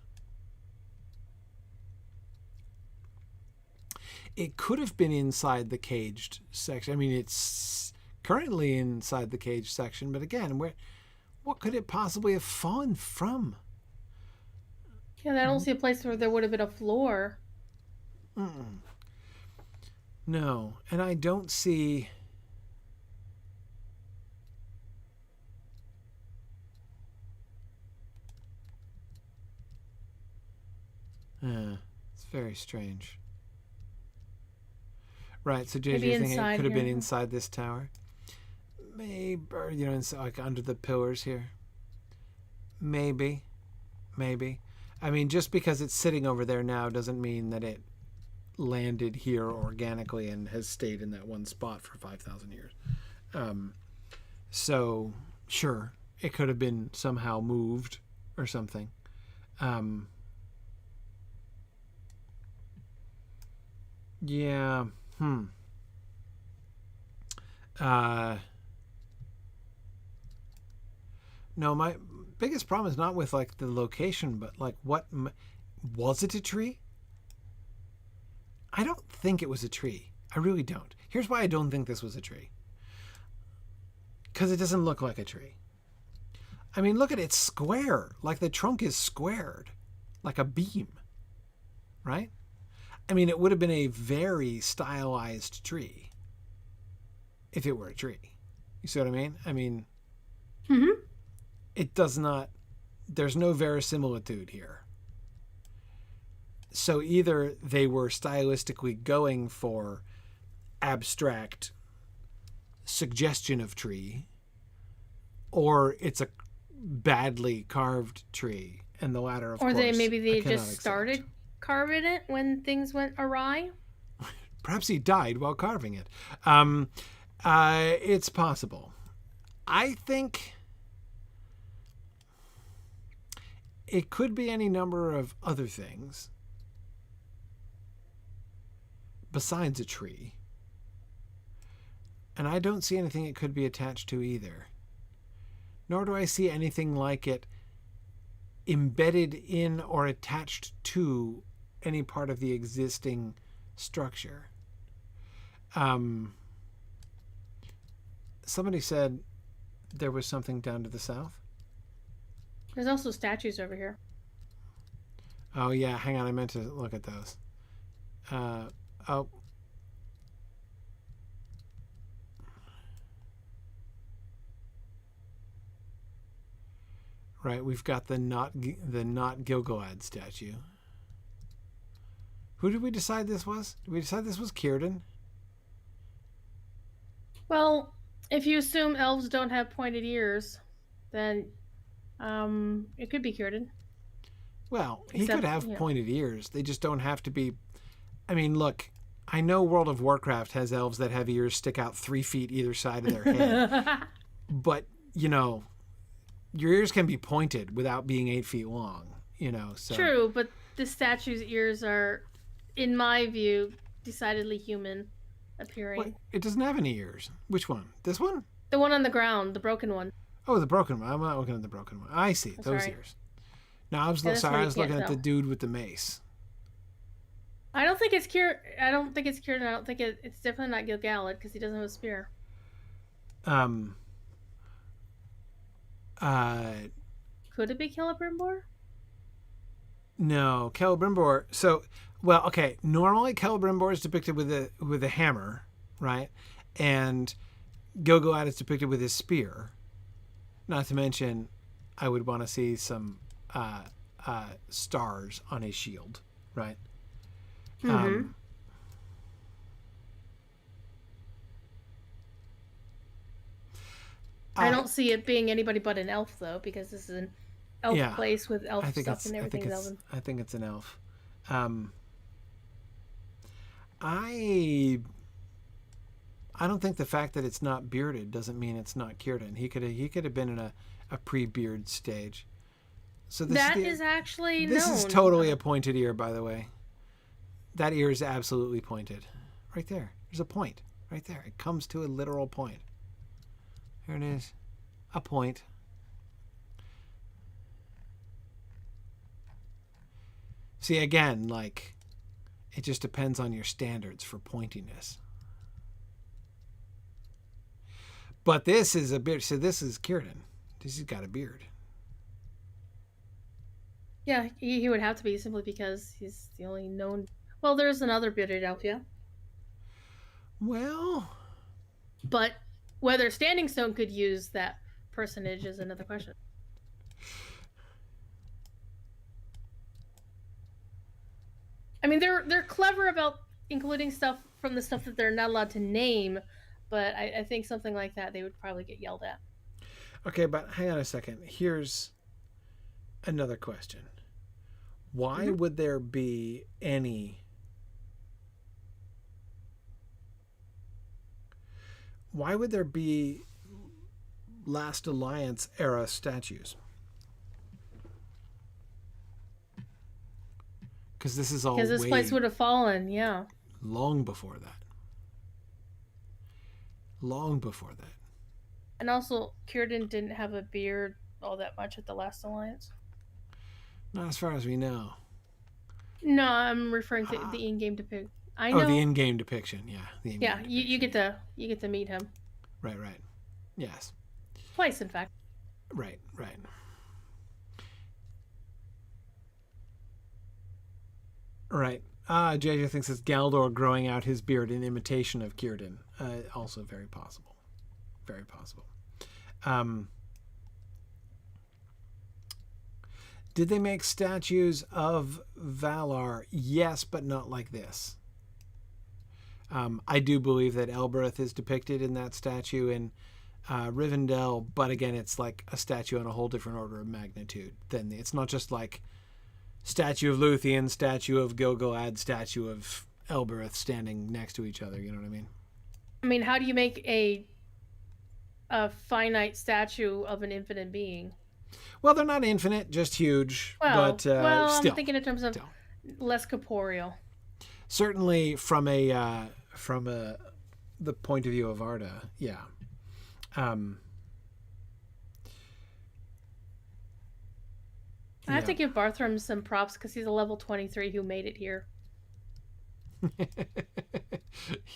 It could have been inside the caged section. I mean, it's currently inside the caged section, but again, what could it possibly have fallen from? Yeah, I don't see a place where there would have been a floor. Mm-mm. No, and I don't see... it's very strange. Right, so James, you're thinking it could have been inside this tower? Maybe, or, like under the pillars here. Maybe. I mean, just because it's sitting over there now doesn't mean that it landed here organically and has stayed in that one spot for 5,000 years. So, sure, it could have been somehow moved or something. Yeah. No, my biggest problem is not with like the location, but like what was it a tree? I don't think it was a tree. I really don't. Here's why I don't think this was a tree. Because it doesn't look like a tree. I mean, look at it, it's square. Like the trunk is squared, like a beam, right? I mean, it would have been a very stylized tree if it were a tree. You see what I mean? I mean, it does not, there's no verisimilitude here. So either they were stylistically going for abstract suggestion of tree, or it's a badly carved tree, and the latter, of course. Or they just started carving it when things went awry. Perhaps he died while carving it. It's possible. I think it could be any number of other things besides a tree. And I don't see anything it could be attached to either. Nor do I see anything like it embedded in or attached to any part of the existing structure. Somebody said there was something down to the south. There's also statues over here. Oh, yeah. Hang on. I meant to look at those. Oh. Right. We've got the not Gilgalad statue. Who did we decide this was? Did we decide this was Círdan? Well, if you assume elves don't have pointed ears, then it could be Círdan. Well, he could have pointed ears. They just don't have to be... I mean, look, I know World of Warcraft has elves that have ears stick out 3 feet either side of their head. But, your ears can be pointed without being 8 feet long, so... True, but the statue's ears are, in my view, decidedly human appearing. What? It doesn't have any ears. Which one? This one? The one on the ground, the broken one. Oh, the broken one. I'm not looking at the broken one. I see. Those ears. No, I was looking at the dude with the mace. I don't think it's Kier. I don't think it's Kieran. I don't think it's definitely not Gil-galad because he doesn't have a spear. Um. Could it be Celebrimbor? No, Celebrimbor. So, well, okay. Normally, Celebrimbor is depicted with a hammer, right? And Gil-galad is depicted with his spear. Not to mention, I would want to see some stars on his shield, right? Mm-hmm. I Uh, don't see it being anybody but an elf though, because this is an elf yeah, place with elf I think stuff it's and I think everything's it's elven. I think it's an elf. Um, I I don't think the fact that it's not bearded doesn't mean it's not Círdan. He could have been in a pre-beard stage. So That is actually this is known. totally a pointed ear, by the way. That ear is absolutely pointed. Right there. There's a point. Right there. It comes to a literal point. Here it is. A point. See, again, like, it just depends on your standards for pointiness. But this is a beard. So this is Círdan. He's got a beard. Yeah, he would have to be simply because he's the only known. Well, there's another bearded elf, yeah. Well, But whether Standing Stone could use that personage is another question. I mean, they're clever about including stuff from the stuff that they're not allowed to name, but I think something like that they would probably get yelled at. okay, but hang on a second. Here's another question. Why would there be any? Why would there be Last Alliance era statues? Because this is all Because this place would have fallen, yeah. long before that. Long before that. And also, Círdan didn't have a beard all that much at the Last Alliance. Not as far as we know. No, I'm referring to the in-game depiction. I know. Oh, the in-game depiction. Yeah, the in-game yeah, depiction. you get to meet him Right. Yes. twice, in fact. Right. Right. JJ thinks it's Galdor growing out his beard in imitation of Círdan. Also very possible. Very possible. Did they make statues of Valar? Yes, but not like this. I do believe that Elbereth is depicted in that statue in Rivendell, but again, it's like a statue on a whole different order of magnitude. It's not just like statue of Luthien, statue of Gil-galad, statue of Elbereth standing next to each other. You know what I mean? I mean, how do you make a finite statue of an infinite being? Well, they're not infinite, just huge. Well, but still, I'm thinking in terms of still. less corporeal. Certainly, from the point of view of Arda, yeah. I have to give Barthram some props because he's a level 23 who made it here.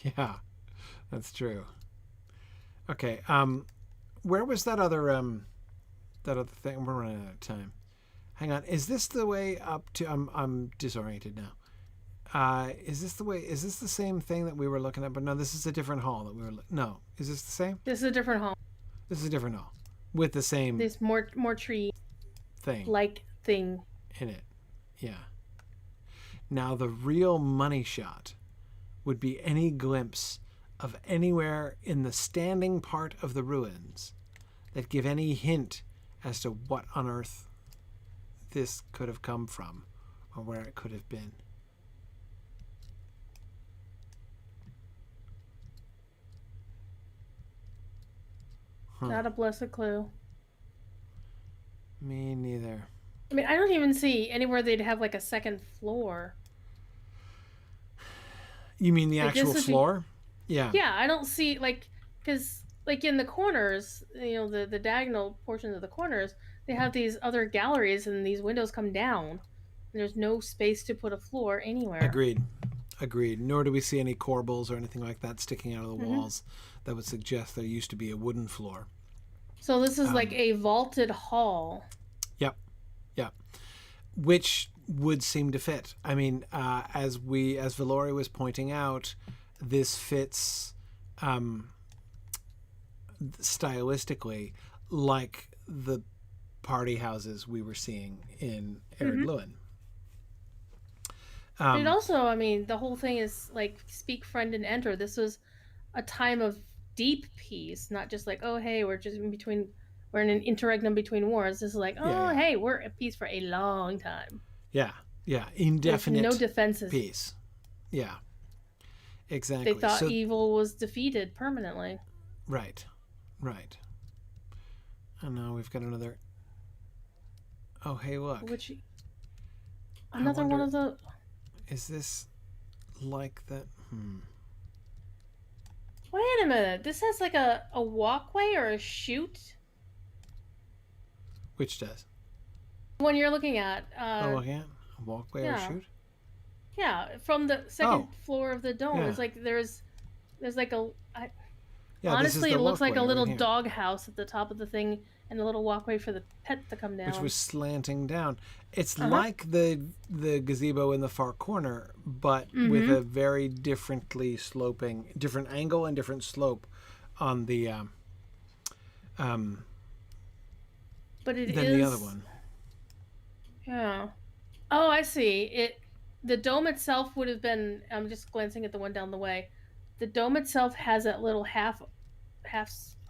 Yeah, that's true. Okay. Where was that other thing? We're running out of time. Hang on. Is this the way up to? I'm disoriented now. Is this the way? Is this the same thing that we were looking at? But no, this is a different hall that we were. No, is this the same? This is a different hall. This is a different hall with the same. There's more tree thing thing in it. Yeah. Now the real money shot would be any glimpse of anywhere in the standing part of the ruins that give any hint as to what on earth this could have come from or where it could have been. Not a blessed clue. Me neither. I mean, I don't even see anywhere they'd have like a second floor. You mean the actual floor? Yeah, I don't see because in the corners, the diagonal portions of the corners, they have these other galleries and these windows come down. And there's no space to put a floor anywhere. Agreed. Agreed. Nor do we see any corbels or anything like that sticking out of the Mm-hmm. walls that would suggest there used to be a wooden floor. So this is like a vaulted hall. Yep. Yep. Which would seem to fit. I mean, as Valori was pointing out, this fits stylistically like the party houses we were seeing in Ered Luin. And also, I mean, the whole thing is like speak, friend, and enter. This was a time of deep peace, not just like, oh, hey, we're in an interregnum between wars. This is like, oh, hey, we're at peace for a long time. Yeah, indefinite no defenses. peace. Yeah, exactly. They thought evil was defeated permanently. Right. And now we've got another. Oh, hey, look. Another one of the. Is this like that? Wait a minute. This has like a walkway or a chute. Which does? One you're looking at. A walkway or chute? Yeah, from the second floor of the dome. It's like there's like a. Honestly, it looks like a little doghouse at the top of the thing, and a little walkway for the pet to come down. Which was slanting down. It's like the gazebo in the far corner, but with a very different angle and different slope on the but it than is the other one. Yeah. Oh, I see. The dome itself would have been. I'm just glancing at the one down the way. The dome itself has that little half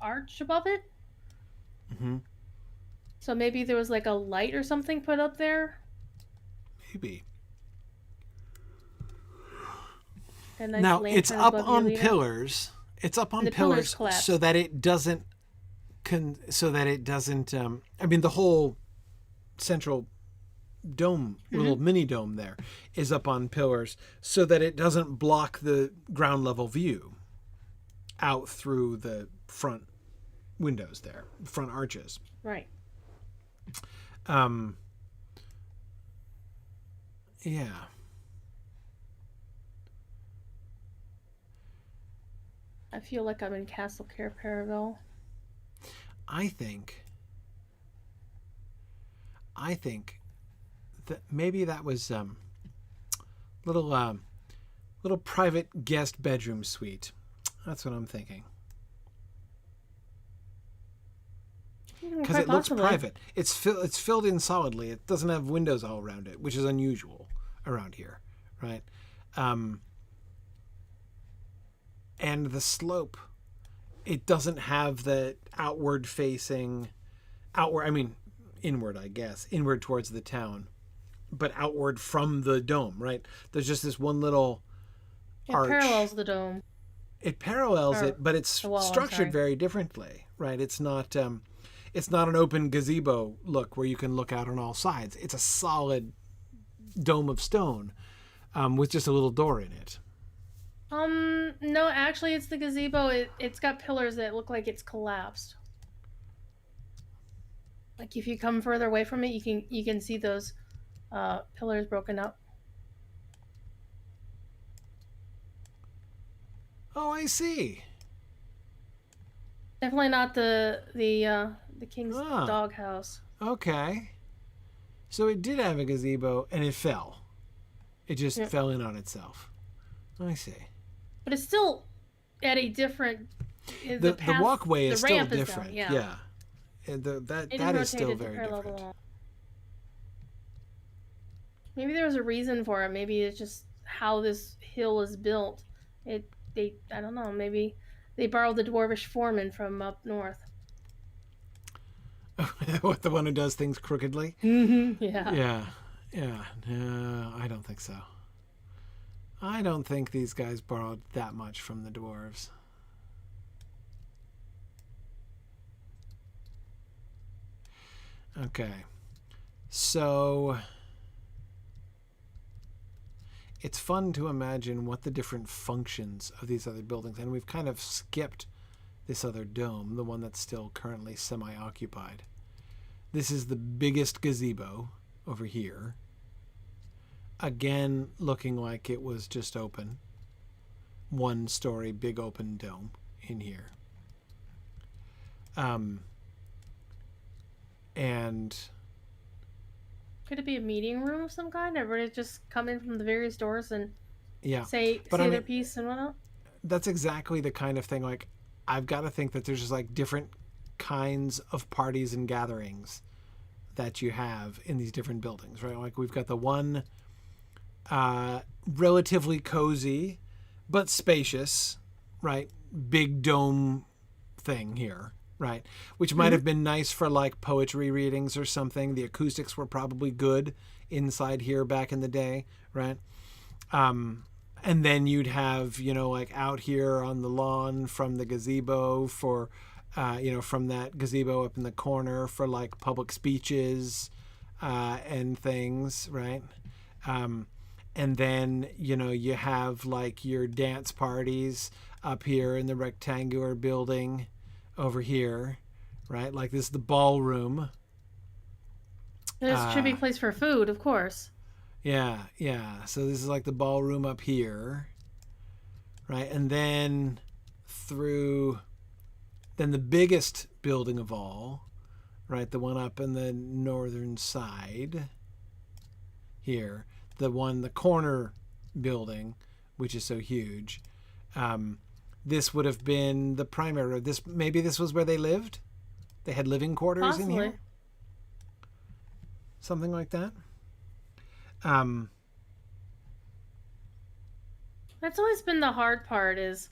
arch above it. So maybe there was like a light or something put up there. Maybe. Nice now it's up on pillars. It's up on pillars so that it doesn't. I mean, the whole central dome, little mini dome there, is up on pillars so that it doesn't block the ground level view out through the front windows there, front arches. Right. Yeah. I feel like I'm in Castle Care Paravel. I think that maybe that was little private guest bedroom suite. That's what I'm thinking. Because it looks private. It's filled in solidly. It doesn't have windows all around it, which is unusual around here, right? And the slope, it doesn't have the inward, I guess, inward towards the town, but outward from the dome, right? There's just this one little arch. It parallels the dome. It parallels it, but it's structured very differently, right? It's not an open gazebo look where you can look out on all sides. It's a solid dome of stone with just a little door in it. No, actually, it's the gazebo. It's got pillars that look like it's collapsed. Like if you come further away from it, you can see those pillars broken up. Oh, I see. Definitely not the king's doghouse. Okay. So it did have a gazebo and it fell. It just fell in on itself. I see. But it's still at a different. The walkway is still different. Yeah. And that is still very different. Maybe there was a reason for it. Maybe it's just how this hill is built. I don't know. Maybe they borrowed the dwarvish foreman from up north. What, the one who does things crookedly? Mm-hmm. Yeah. Yeah. No, I don't think so. I don't think these guys borrowed that much from the dwarves. Okay. So it's fun to imagine what the different functions of these other buildings, and we've kind of skipped this other dome, the one that's still currently semi-occupied. This is the biggest gazebo over here. again, looking like it was just open. 1-story, big open dome in here. And Could it be a meeting room of some kind? Everybody just come in from the various doors and yeah, say but I their mean, piece and whatnot? that's exactly the kind of thing. Like, I've got to think that there's just like different kinds of parties and gatherings that you have in these different buildings, right? Like, we've got the one relatively cozy but spacious, right? Big dome thing here, right? Which might have been nice for like poetry readings or something. The acoustics were probably good inside here back in the day, right? And then you'd have, like out here on the lawn from the gazebo for, from that gazebo up in the corner for like public speeches and things, right? And then, you have like your dance parties up here in the rectangular building over here, right? Like this is the ballroom. There should be a place for food, of course. Yeah. So this is like the ballroom up here, right? And then then the biggest building of all, right? The one up in the northern side here, the corner building, which is so huge. This would have been the primary. Maybe this was where they lived. They had living quarters Possibly. in here. Something like that. That's always been the hard part is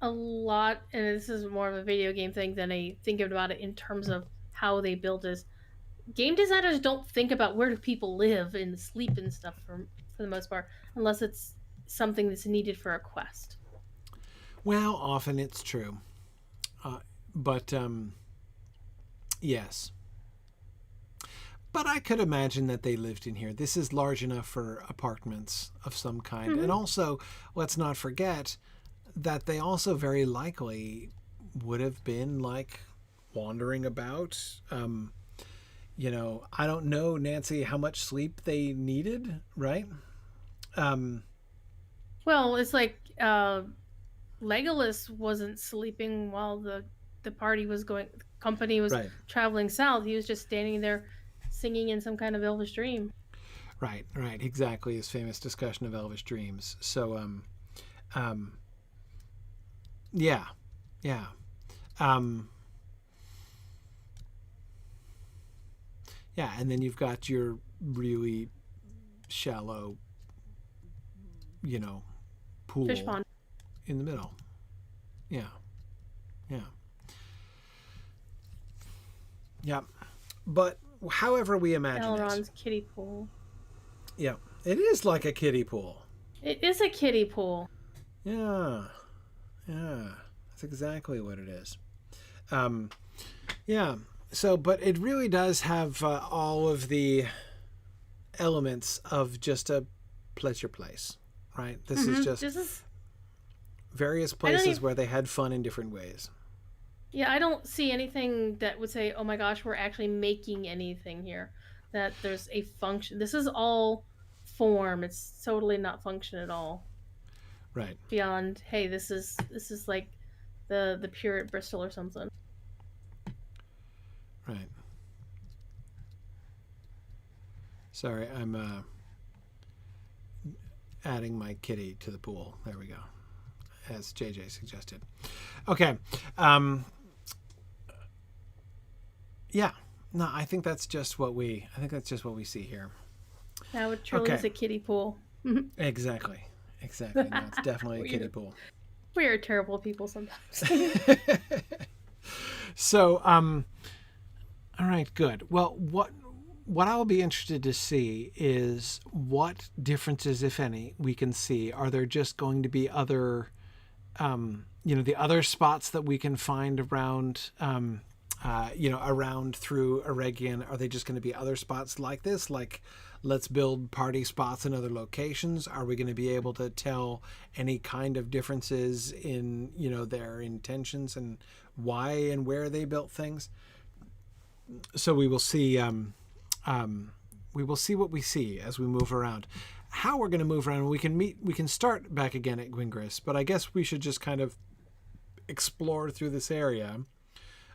a lot, and this is more of a video game thing than I think about it in terms of how they build this. Game designers don't think about where do people live and sleep and stuff for the most part, unless it's something that's needed for a quest. Well, often it's true. But yes. But I could imagine that they lived in here. This is large enough for apartments of some kind. And also, let's not forget that they also very likely would have been like wandering about. I don't know, Nancy, how much sleep they needed, right? Well, it's like Legolas wasn't sleeping while the company was Right. traveling south. He was just standing there singing in some kind of elvish dream. Right. Exactly. His famous discussion of elvish dreams. So, yeah. Yeah, and then you've got your really shallow, pool Fish pond. in the middle. Yeah. But however we imagine Elrond's kiddie pool. Yeah, it is like a kiddie pool. It is a kiddie pool. Yeah, that's exactly what it is. Yeah. So, but it really does have all of the elements of just a pleasure place, right? This is just various places where they had fun in different ways. Yeah, I don't see anything that would say, oh my gosh, we're actually making anything here. That there's a function. This is all form. It's totally not function at all. Right. Beyond, hey, this is like the Pure at Bristol or something. Right. Sorry, I'm adding my kitty to the pool. There we go, as JJ suggested. Okay. Yeah. No, I think that's just what we see here. Now it truly is a kiddie pool. Exactly. No, it's definitely a kiddie pool. We are terrible people sometimes. So, all right, good. Well, what I'll be interested to see is what differences, if any, we can see. Are there just going to be other, the other spots that we can find around, around through Eregion? Are they just going to be other spots like this? Like, let's build party spots in other locations. Are we going to be able to tell any kind of differences in, their intentions and why and where they built things? So we will see. We will see what we see as we move around. how we're going to move around. We can start back again at Gwingris, but I guess we should just kind of explore through this area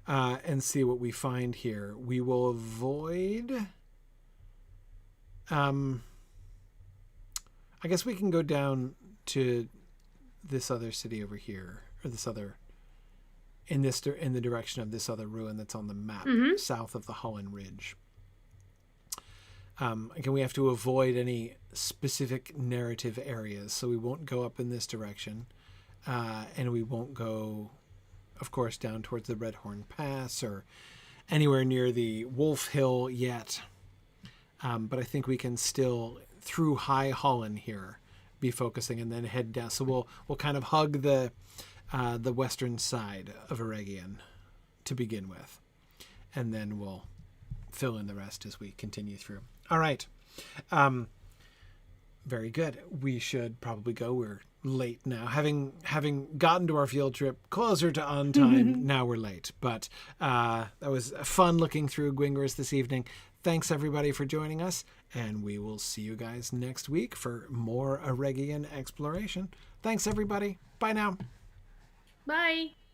and see what we find here. We will avoid... I guess we can go down to this other city over here, or this other... in the direction of this other ruin that's on the map, south of the Holland Ridge. Again, we have to avoid any specific narrative areas, so we won't go up in this direction, and we won't go, of course, down towards the Redhorn Pass or anywhere near the Wolf Hill yet. But I think we can still, through High Holland here, be focusing and then head down. So we'll kind of hug the western side of Eregion to begin with, and then we'll fill in the rest as we continue through. All right. Very good. We should probably go. We're late now. Having gotten to our field trip closer to on time, now we're late. But that was fun looking through Gwingris this evening. Thanks, everybody, for joining us, and we will see you guys next week for more Eregion exploration. Thanks, everybody. Bye now. Bye.